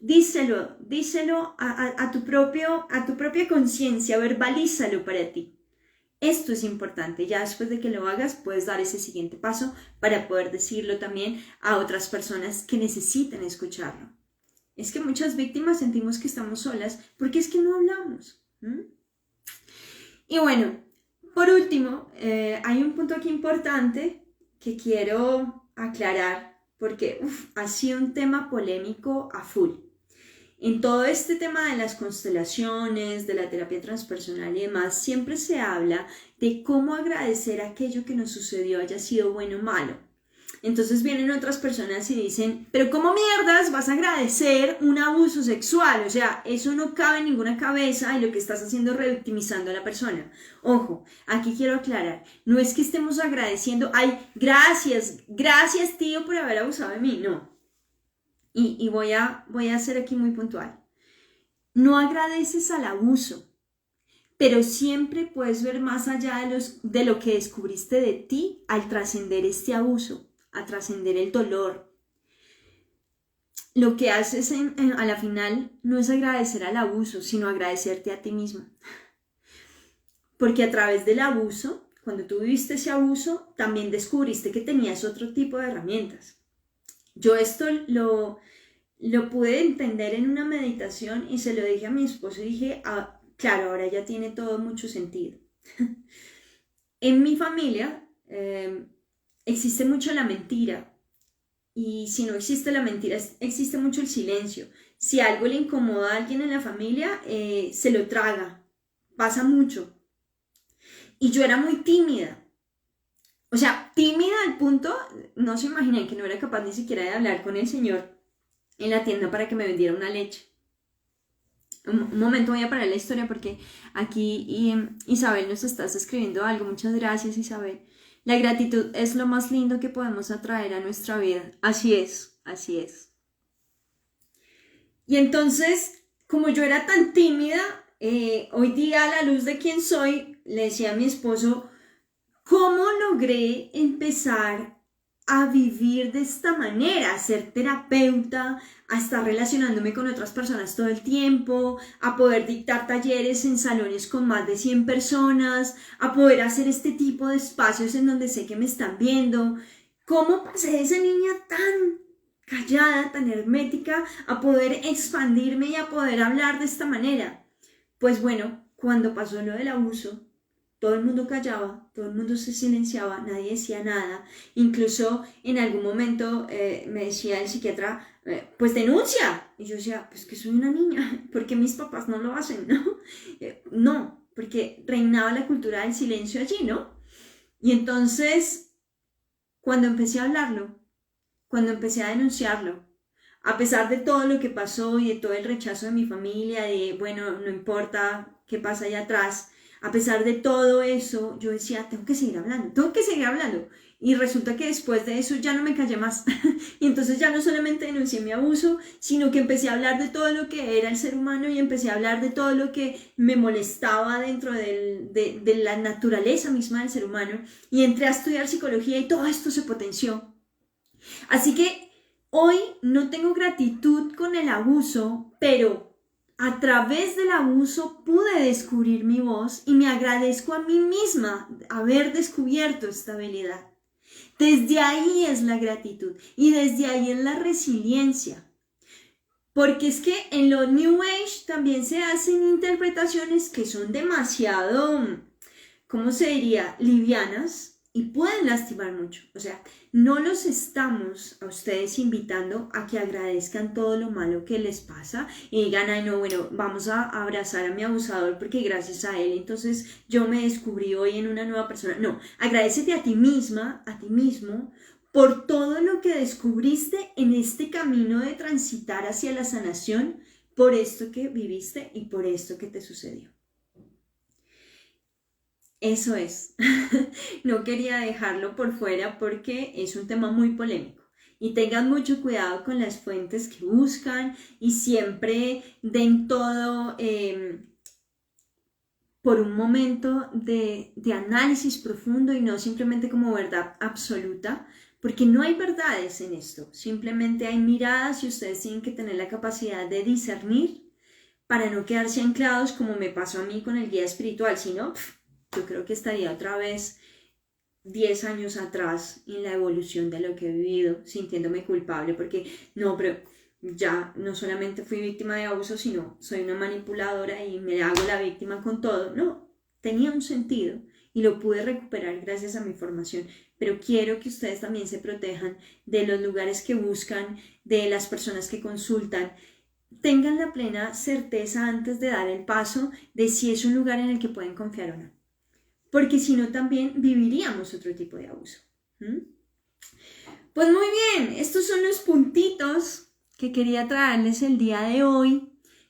S1: Díselo a tu propia conciencia, verbalízalo para ti. Esto es importante, ya después de que lo hagas puedes dar ese siguiente paso para poder decirlo también a otras personas que necesiten escucharlo. Es que muchas víctimas sentimos que estamos solas porque es que no hablamos. Y bueno, por último, hay un punto aquí importante que quiero aclarar porque ha sido un tema polémico a full. En todo este tema de las constelaciones, de la terapia transpersonal y demás, siempre se habla de cómo agradecer aquello que nos sucedió, haya sido bueno o malo. Entonces vienen otras personas y dicen, pero ¿cómo mierdas vas a agradecer un abuso sexual? O sea, eso no cabe en ninguna cabeza y lo que estás haciendo es revictimizando a la persona. Ojo, aquí quiero aclarar, no es que estemos agradeciendo, ay, gracias tío por haber abusado de mí, no. Y voy a ser aquí muy puntual. No agradeces al abuso, pero siempre puedes ver más allá de lo que descubriste de ti al trascender este abuso, a trascender el dolor. Lo que haces a la final no es agradecer al abuso, sino agradecerte a ti mismo. Porque a través del abuso, cuando tú viviste ese abuso, también descubriste que tenías otro tipo de herramientas. Yo esto lo pude entender en una meditación y se lo dije a mi esposo y dije, claro, ahora ya tiene todo mucho sentido. En mi familia existe mucho la mentira. Y si no existe la mentira, existe mucho el silencio. Si algo le incomoda a alguien en la familia, se lo traga. Pasa mucho. Y yo era muy tímida. O sea, tímida al punto, no se imaginan que no era capaz ni siquiera de hablar con el señor en la tienda para que me vendiera una leche. Un momento, voy a parar la historia porque aquí Isabel nos estás escribiendo algo. Muchas gracias, Isabel. La gratitud es lo más lindo que podemos atraer a nuestra vida. Así es, así es. Y entonces, como yo era tan tímida, hoy día a la luz de quién soy, le decía a mi esposo, ¿cómo logré empezar a vivir de esta manera? A ser terapeuta, a estar relacionándome con otras personas todo el tiempo, a poder dictar talleres en salones con más de 100 personas, a poder hacer este tipo de espacios en donde sé que me están viendo. ¿Cómo pasé de esa niña tan callada, tan hermética, a poder expandirme y a poder hablar de esta manera? Pues bueno, cuando pasó lo del abuso, todo el mundo callaba, todo el mundo se silenciaba, nadie decía nada. Incluso en algún momento me decía el psiquiatra, pues denuncia. Y yo decía, pues que soy una niña, ¿por qué mis papás no lo hacen? No, porque reinaba la cultura del silencio allí, ¿no? Y entonces, cuando empecé a hablarlo, cuando empecé a denunciarlo, a pesar de todo lo que pasó y de todo el rechazo de mi familia, de, bueno, no importa qué pasa allá atrás, a pesar de todo eso, yo decía, tengo que seguir hablando. Y resulta que después de eso ya no me callé más. Y entonces ya no solamente denuncié mi abuso, sino que empecé a hablar de todo lo que era el ser humano y empecé a hablar de todo lo que me molestaba dentro de la naturaleza misma del ser humano. Y entré a estudiar psicología y todo esto se potenció. Así que hoy no tengo gratitud con el abuso, pero a través del abuso pude descubrir mi voz y me agradezco a mí misma haber descubierto esta habilidad. Desde ahí es la gratitud y desde ahí es la resiliencia. Porque es que en lo New Age también se hacen interpretaciones que son demasiado, ¿cómo se diría?, livianas y pueden lastimar mucho. O sea, no los estamos a ustedes invitando a que agradezcan todo lo malo que les pasa y digan, ay no, bueno, vamos a abrazar a mi abusador porque gracias a él entonces yo me descubrí hoy en una nueva persona. No, agradécete a ti misma, a ti mismo, por todo lo que descubriste en este camino de transitar hacia la sanación, por esto que viviste y por esto que te sucedió. Eso es. No quería dejarlo por fuera porque es un tema muy polémico. Y tengan mucho cuidado con las fuentes que buscan y siempre den todo por un momento de análisis profundo y no simplemente como verdad absoluta, porque no hay verdades en esto. Simplemente hay miradas y ustedes tienen que tener la capacidad de discernir para no quedarse anclados como me pasó a mí con el guía espiritual, sino yo creo que estaría otra vez 10 años atrás en la evolución de lo que he vivido, sintiéndome culpable, porque no, pero ya no solamente fui víctima de abuso, sino soy una manipuladora y me hago la víctima con todo. No, tenía un sentido y lo pude recuperar gracias a mi formación, pero quiero que ustedes también se protejan de los lugares que buscan, de las personas que consultan. Tengan la plena certeza antes de dar el paso de si es un lugar en el que pueden confiar o no. Porque si no también viviríamos otro tipo de abuso. Pues muy bien, estos son los puntitos que quería traerles el día de hoy.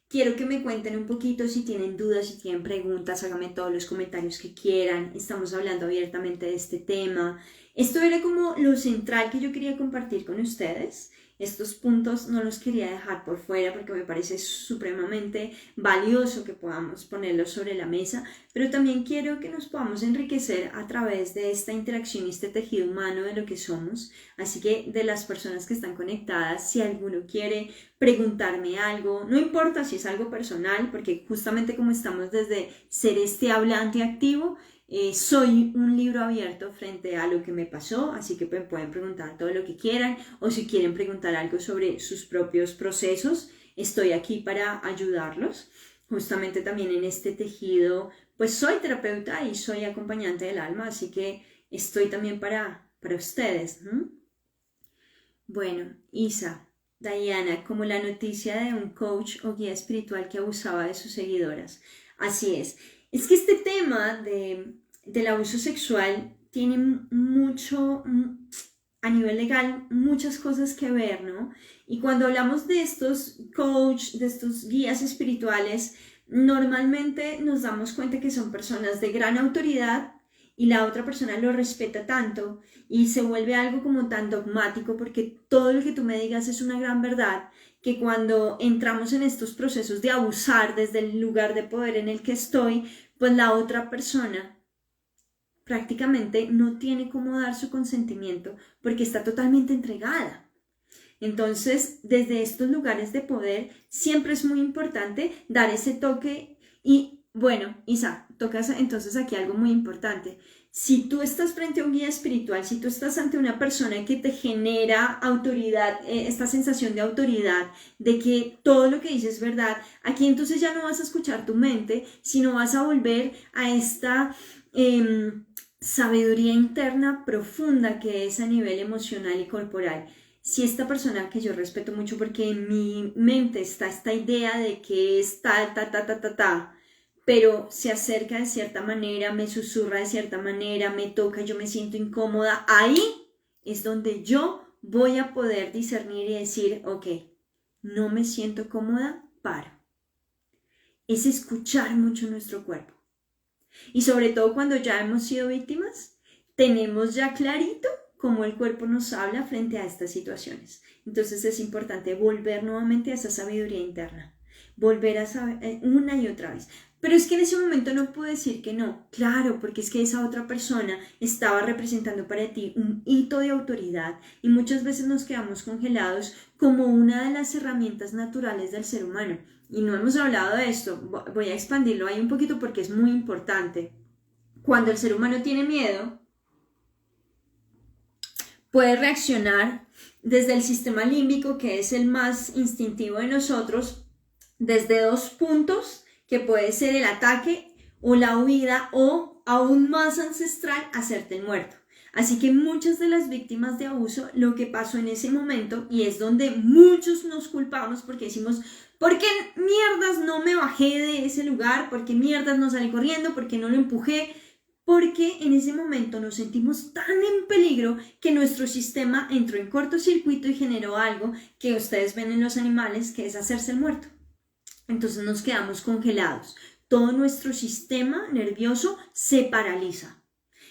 S1: Quiero que me cuenten un poquito si tienen dudas, si tienen preguntas, háganme todos los comentarios que quieran. Estamos hablando abiertamente de este tema. Esto era como lo central que yo quería compartir con ustedes. Estos puntos no los quería dejar por fuera porque me parece supremamente valioso que podamos ponerlos sobre la mesa, pero también quiero que nos podamos enriquecer a través de esta interacción y este tejido humano de lo que somos. Así que de las personas que están conectadas, si alguno quiere preguntarme algo, no importa si es algo personal, porque justamente como estamos desde ser este hablante activo, soy un libro abierto frente a lo que me pasó, así que me pueden preguntar todo lo que quieran, o si quieren preguntar algo sobre sus propios procesos, estoy aquí para ayudarlos. Justamente también en este tejido, pues soy terapeuta y soy acompañante del alma, así que estoy también para ustedes. Bueno, Isa, Diana, como la noticia de un coach o guía espiritual que abusaba de sus seguidoras. Así es. Es que este tema del abuso sexual tiene mucho, a nivel legal, muchas cosas que ver, ¿no? Y cuando hablamos de estos coach, de estos guías espirituales, normalmente nos damos cuenta que son personas de gran autoridad y la otra persona lo respeta tanto y se vuelve algo como tan dogmático porque todo lo que tú me digas es una gran verdad, que cuando entramos en estos procesos de abusar desde el lugar de poder en el que estoy, pues la otra persona prácticamente no tiene cómo dar su consentimiento porque está totalmente entregada. Entonces, desde estos lugares de poder, siempre es muy importante dar ese toque y, bueno, Isa, tocas entonces aquí algo muy importante. Si tú estás frente a un guía espiritual, si tú estás ante una persona que te genera autoridad, esta sensación de autoridad, de que todo lo que dices es verdad, aquí entonces ya no vas a escuchar tu mente, sino vas a volver a esta sabiduría interna profunda que es a nivel emocional y corporal. Si esta persona que yo respeto mucho porque en mi mente está esta idea de que es ta, pero se acerca de cierta manera, me susurra de cierta manera, me toca, yo me siento incómoda, ahí es donde yo voy a poder discernir y decir, ok, no me siento cómoda, paro. Es escuchar mucho nuestro cuerpo. Y sobre todo cuando ya hemos sido víctimas, tenemos ya clarito cómo el cuerpo nos habla frente a estas situaciones. Entonces es importante volver nuevamente a esa sabiduría interna, volver a saber una y otra vez. Pero es que en ese momento no puedo decir que no, claro, porque es que esa otra persona estaba representando para ti un hito de autoridad y muchas veces nos quedamos congelados como una de las herramientas naturales del ser humano. Y no hemos hablado de esto, voy a expandirlo ahí un poquito porque es muy importante. Cuando el ser humano tiene miedo, puede reaccionar desde el sistema límbico, que es el más instintivo de nosotros, desde dos puntos, que puede ser el ataque o la huida, o aún más ancestral, hacerte el muerto. Así que muchas de las víctimas de abuso, lo que pasó en ese momento, y es donde muchos nos culpamos porque decimos, ¿por qué mierdas no me bajé de ese lugar? ¿Por qué mierdas no salí corriendo? ¿Por qué no lo empujé? Porque en ese momento nos sentimos tan en peligro que nuestro sistema entró en cortocircuito y generó algo que ustedes ven en los animales, que es hacerse el muerto. Entonces nos quedamos congelados. Todo nuestro sistema nervioso se paraliza.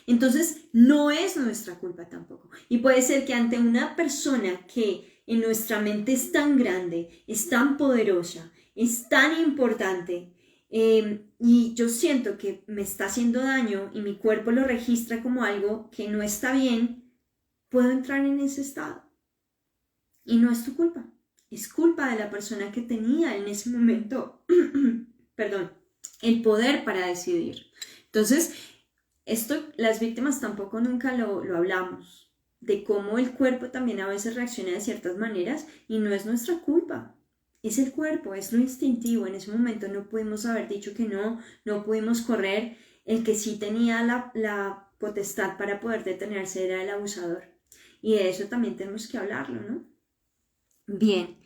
S1: Entonces no es nuestra culpa tampoco. Y puede ser que ante una persona que en nuestra mente es tan grande, es tan poderosa, es tan importante, y yo siento que me está haciendo daño y mi cuerpo lo registra como algo que no está bien, puedo entrar en ese estado. Y no es tu culpa, es culpa de la persona que tenía en ese momento, perdón, el poder para decidir. Entonces, esto las víctimas tampoco nunca lo hablamos, de cómo el cuerpo también a veces reacciona de ciertas maneras y no es nuestra culpa. Es el cuerpo, es lo instintivo. En ese momento no pudimos haber dicho que no pudimos correr. El que sí tenía la potestad para poder detenerse era el abusador. Y de eso también tenemos que hablarlo, ¿no? Bien,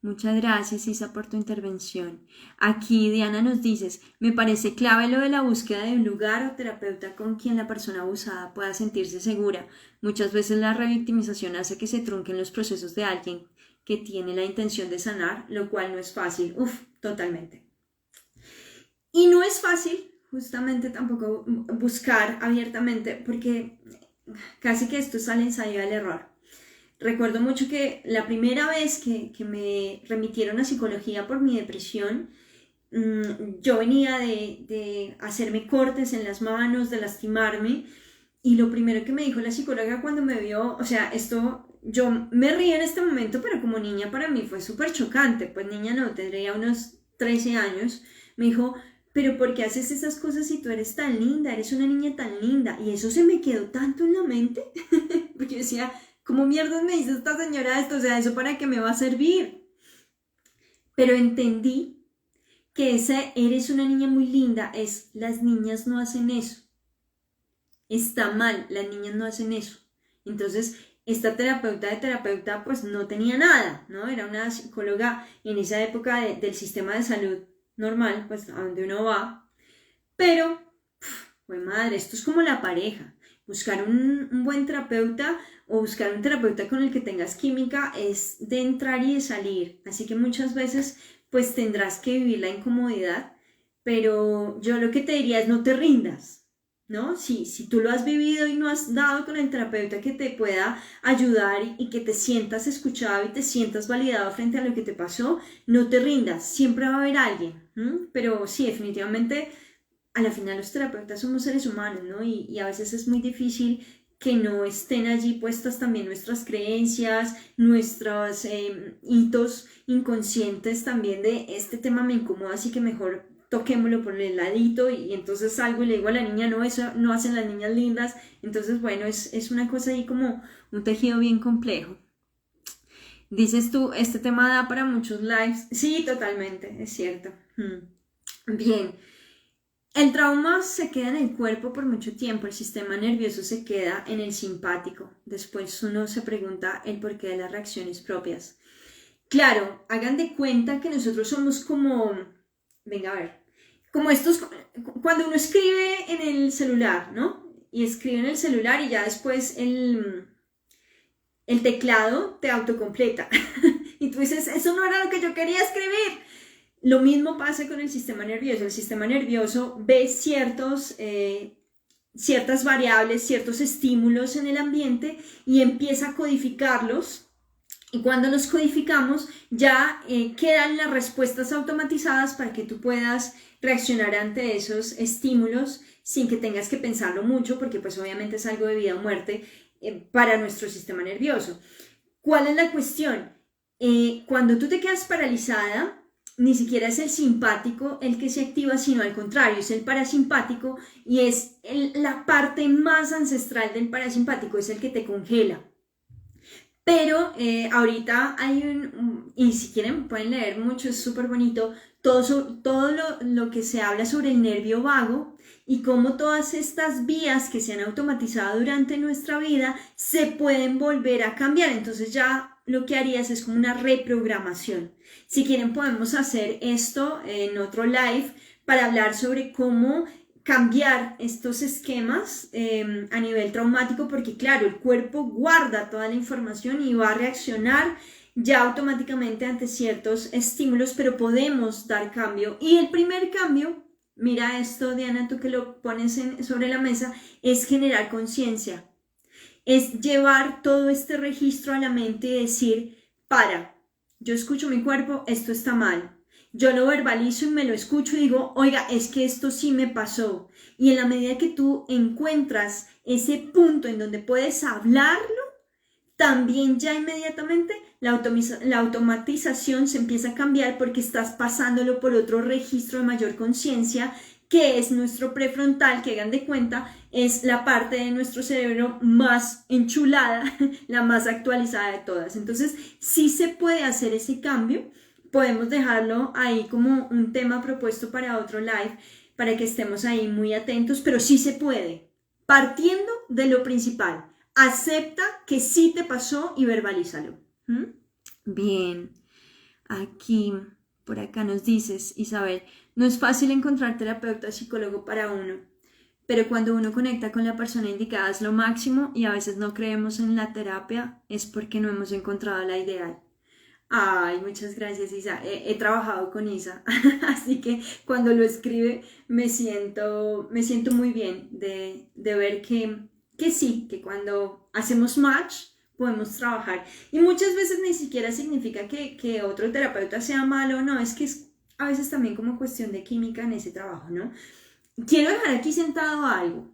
S1: Muchas gracias, Isa, por tu intervención. Aquí Diana nos dices, me parece clave lo de la búsqueda de un lugar o terapeuta con quien la persona abusada pueda sentirse segura. Muchas veces la revictimización hace que se trunquen los procesos de alguien que tiene la intención de sanar, lo cual no es fácil. Uf, totalmente. Y no es fácil, justamente, tampoco buscar abiertamente, porque casi que esto es al ensayo del error. Recuerdo mucho que la primera vez que me remitieron a psicología por mi depresión, yo venía de hacerme cortes en las manos, de lastimarme, y lo primero que me dijo la psicóloga cuando me vio, o sea, esto, yo me río en este momento, pero como niña para mí fue súper chocante, pues niña no, tendría unos 13 años, me dijo, pero ¿por qué haces esas cosas si tú eres tan linda, eres una niña tan linda? Y eso se me quedó tanto en la mente, porque yo decía, ¿cómo mierdas me dice esta señora esto? O sea, ¿eso para qué me va a servir? Pero entendí que ese eres una niña muy linda es, las niñas no hacen eso. Está mal, las niñas no hacen eso. Entonces, esta terapeuta pues no tenía nada, ¿no? Era una psicóloga en esa época del sistema de salud normal, pues a donde uno va. Pero, pues madre, esto es como la pareja. Buscar un buen terapeuta o buscar un terapeuta con el que tengas química es de entrar y de salir. Así que muchas veces pues tendrás que vivir la incomodidad, pero yo lo que te diría es no te rindas, ¿no? Si tú lo has vivido y no has dado con el terapeuta que te pueda ayudar y que te sientas escuchado y te sientas validado frente a lo que te pasó, no te rindas, siempre va a haber alguien, pero sí, definitivamente a la final los terapeutas somos seres humanos, ¿no? Y a veces es muy difícil que no estén allí puestas también nuestras creencias, nuestros hitos inconscientes también de este tema me incomoda, así que mejor toquémoslo por el ladito y entonces salgo y le digo a la niña, no, eso no hacen las niñas lindas. Entonces, bueno, es una cosa ahí como un tejido bien complejo. Dices tú, este tema da para muchos lives. Sí, totalmente, es cierto. Bien. El trauma se queda en el cuerpo por mucho tiempo, el sistema nervioso se queda en el simpático. Después uno se pregunta el porqué de las reacciones propias. Claro, hagan de cuenta que nosotros somos como, venga a ver, como estos, cuando uno escribe en el celular, ¿no? Y escribe en el celular y ya después el teclado te autocompleta. Y tú dices, eso no era lo que yo quería escribir. Lo mismo pasa con el sistema nervioso. El sistema nervioso ve ciertas variables, ciertos estímulos en el ambiente y empieza a codificarlos. Y cuando los codificamos ya quedan las respuestas automatizadas para que tú puedas reaccionar ante esos estímulos sin que tengas que pensarlo mucho, porque pues obviamente es algo de vida o muerte para nuestro sistema nervioso. ¿Cuál es la cuestión? Cuando tú te quedas paralizada, ni siquiera es el simpático el que se activa, sino al contrario, es el parasimpático y es la parte más ancestral del parasimpático, es el que te congela. Pero ahorita hay y si quieren pueden leer mucho, es súper bonito, todo lo que se habla sobre el nervio vago y cómo todas estas vías que se han automatizado durante nuestra vida se pueden volver a cambiar. Entonces ya lo que harías es como una reprogramación. Si quieren podemos hacer esto en otro live para hablar sobre cómo cambiar estos esquemas a nivel traumático, porque claro, el cuerpo guarda toda la información y va a reaccionar ya automáticamente ante ciertos estímulos, pero podemos dar cambio. Y el primer cambio, mira esto, Diana, tú que lo pones sobre la mesa, es generar conciencia. Es llevar todo este registro a la mente y decir, yo escucho mi cuerpo, esto está mal. Yo lo verbalizo y me lo escucho y digo, oiga, es que esto sí me pasó. Y en la medida que tú encuentras ese punto en donde puedes hablarlo, también ya inmediatamente la automatización se empieza a cambiar porque estás pasándolo por otro registro de mayor conciencia, que es nuestro prefrontal, que hagan de cuenta, es la parte de nuestro cerebro más enchulada, la más actualizada de todas. Entonces, sí se puede hacer ese cambio. Podemos dejarlo ahí como un tema propuesto para otro live, para que estemos ahí muy atentos, pero sí se puede, partiendo de lo principal. Acepta que sí te pasó y verbalízalo. Bien. Aquí, por acá nos dices, Isabel, no es fácil encontrar terapeuta o psicólogo para uno, pero cuando uno conecta con la persona indicada es lo máximo y a veces no creemos en la terapia, es porque no hemos encontrado la ideal. Ay, muchas gracias, Isa. He trabajado con Isa, así que cuando lo escribe me siento muy bien de ver que sí, que cuando hacemos match podemos trabajar. Y muchas veces ni siquiera significa que otro terapeuta sea malo, no, es que es a veces también como cuestión de química en ese trabajo, ¿no? Quiero dejar aquí sentado algo.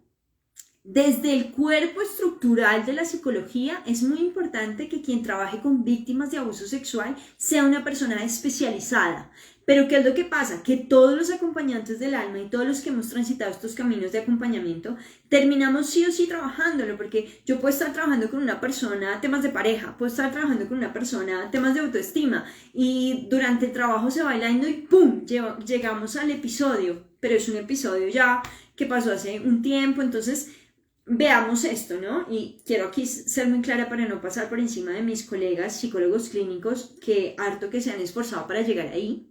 S1: Desde el cuerpo estructural de la psicología es muy importante que quien trabaje con víctimas de abuso sexual sea una persona especializada. Pero ¿qué es lo que pasa? Que todos los acompañantes del alma y todos los que hemos transitado estos caminos de acompañamiento terminamos sí o sí trabajándolo, porque yo puedo estar trabajando con una persona temas de pareja, puedo estar trabajando con una persona temas de autoestima y durante el trabajo se va bailando y ¡pum! Llegamos al episodio, pero es un episodio ya que pasó hace un tiempo, entonces veamos esto, ¿no? Y quiero aquí ser muy clara para no pasar por encima de mis colegas psicólogos clínicos que harto que se han esforzado para llegar ahí.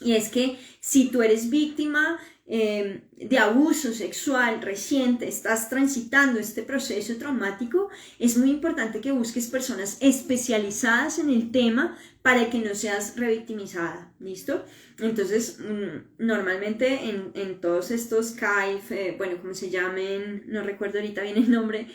S1: Y es que si tú eres víctima de abuso sexual reciente, estás transitando este proceso traumático, es muy importante que busques personas especializadas en el tema para que no seas revictimizada, ¿listo? Entonces, normalmente en todos estos CAIF, bueno, como se llamen, no recuerdo ahorita bien el nombre,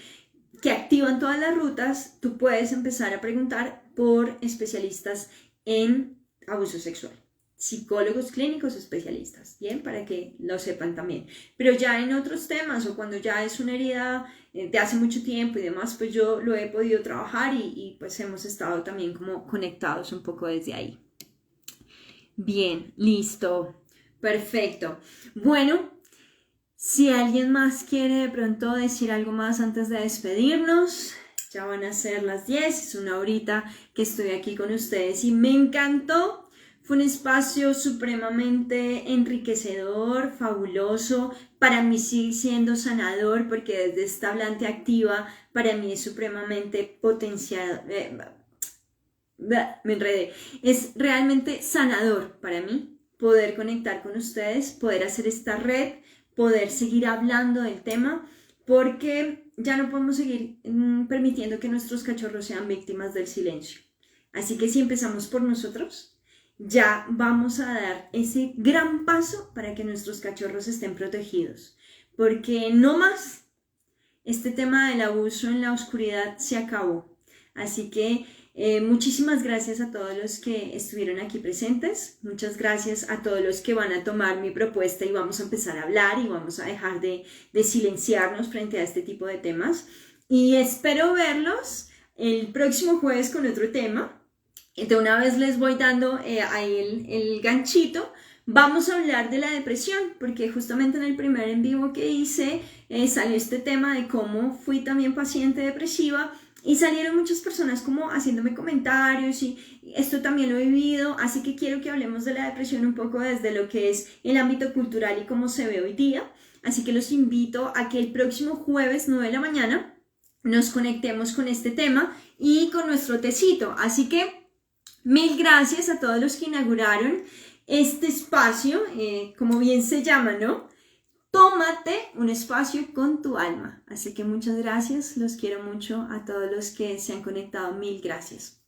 S1: que activan todas las rutas, tú puedes empezar a preguntar por especialistas en abuso sexual. Psicólogos clínicos especialistas, ¿bien? Para que lo sepan también. Pero ya en otros temas o cuando ya es una herida de hace mucho tiempo y demás, pues yo lo he podido trabajar y pues hemos estado también como conectados un poco desde ahí. Bien, listo, perfecto. Bueno, si alguien más quiere de pronto decir algo más antes de despedirnos, ya van a ser las 10, es una horita que estoy aquí con ustedes y me encantó. Fue un espacio supremamente enriquecedor, fabuloso, para mí sigue siendo sanador porque desde esta hablante activa para mí es supremamente potencial, me enredé, es realmente sanador para mí poder conectar con ustedes, poder hacer esta red, poder seguir hablando del tema porque ya no podemos seguir permitiendo que nuestros cachorros sean víctimas del silencio. Así que si empezamos por nosotros, ya vamos a dar ese gran paso para que nuestros cachorros estén protegidos. Porque no más, este tema del abuso en la oscuridad se acabó. Así que muchísimas gracias a todos los que estuvieron aquí presentes. Muchas gracias a todos los que van a tomar mi propuesta y vamos a empezar a hablar y vamos a dejar de silenciarnos frente a este tipo de temas. Y espero verlos el próximo jueves con otro tema. De una vez les voy dando ahí el ganchito. Vamos a hablar de la depresión, porque justamente en el primer en vivo que hice salió este tema de cómo fui también paciente depresiva y salieron muchas personas como haciéndome comentarios y esto también lo he vivido, así que quiero que hablemos de la depresión un poco desde lo que es el ámbito cultural y cómo se ve hoy día. Así que los invito a que el próximo jueves 9 de la mañana nos conectemos con este tema y con nuestro tecito. Así que mil gracias a todos los que inauguraron este espacio, como bien se llama, ¿no? Tómate un espacio con tu alma. Así que muchas gracias, los quiero mucho a todos los que se han conectado, mil gracias.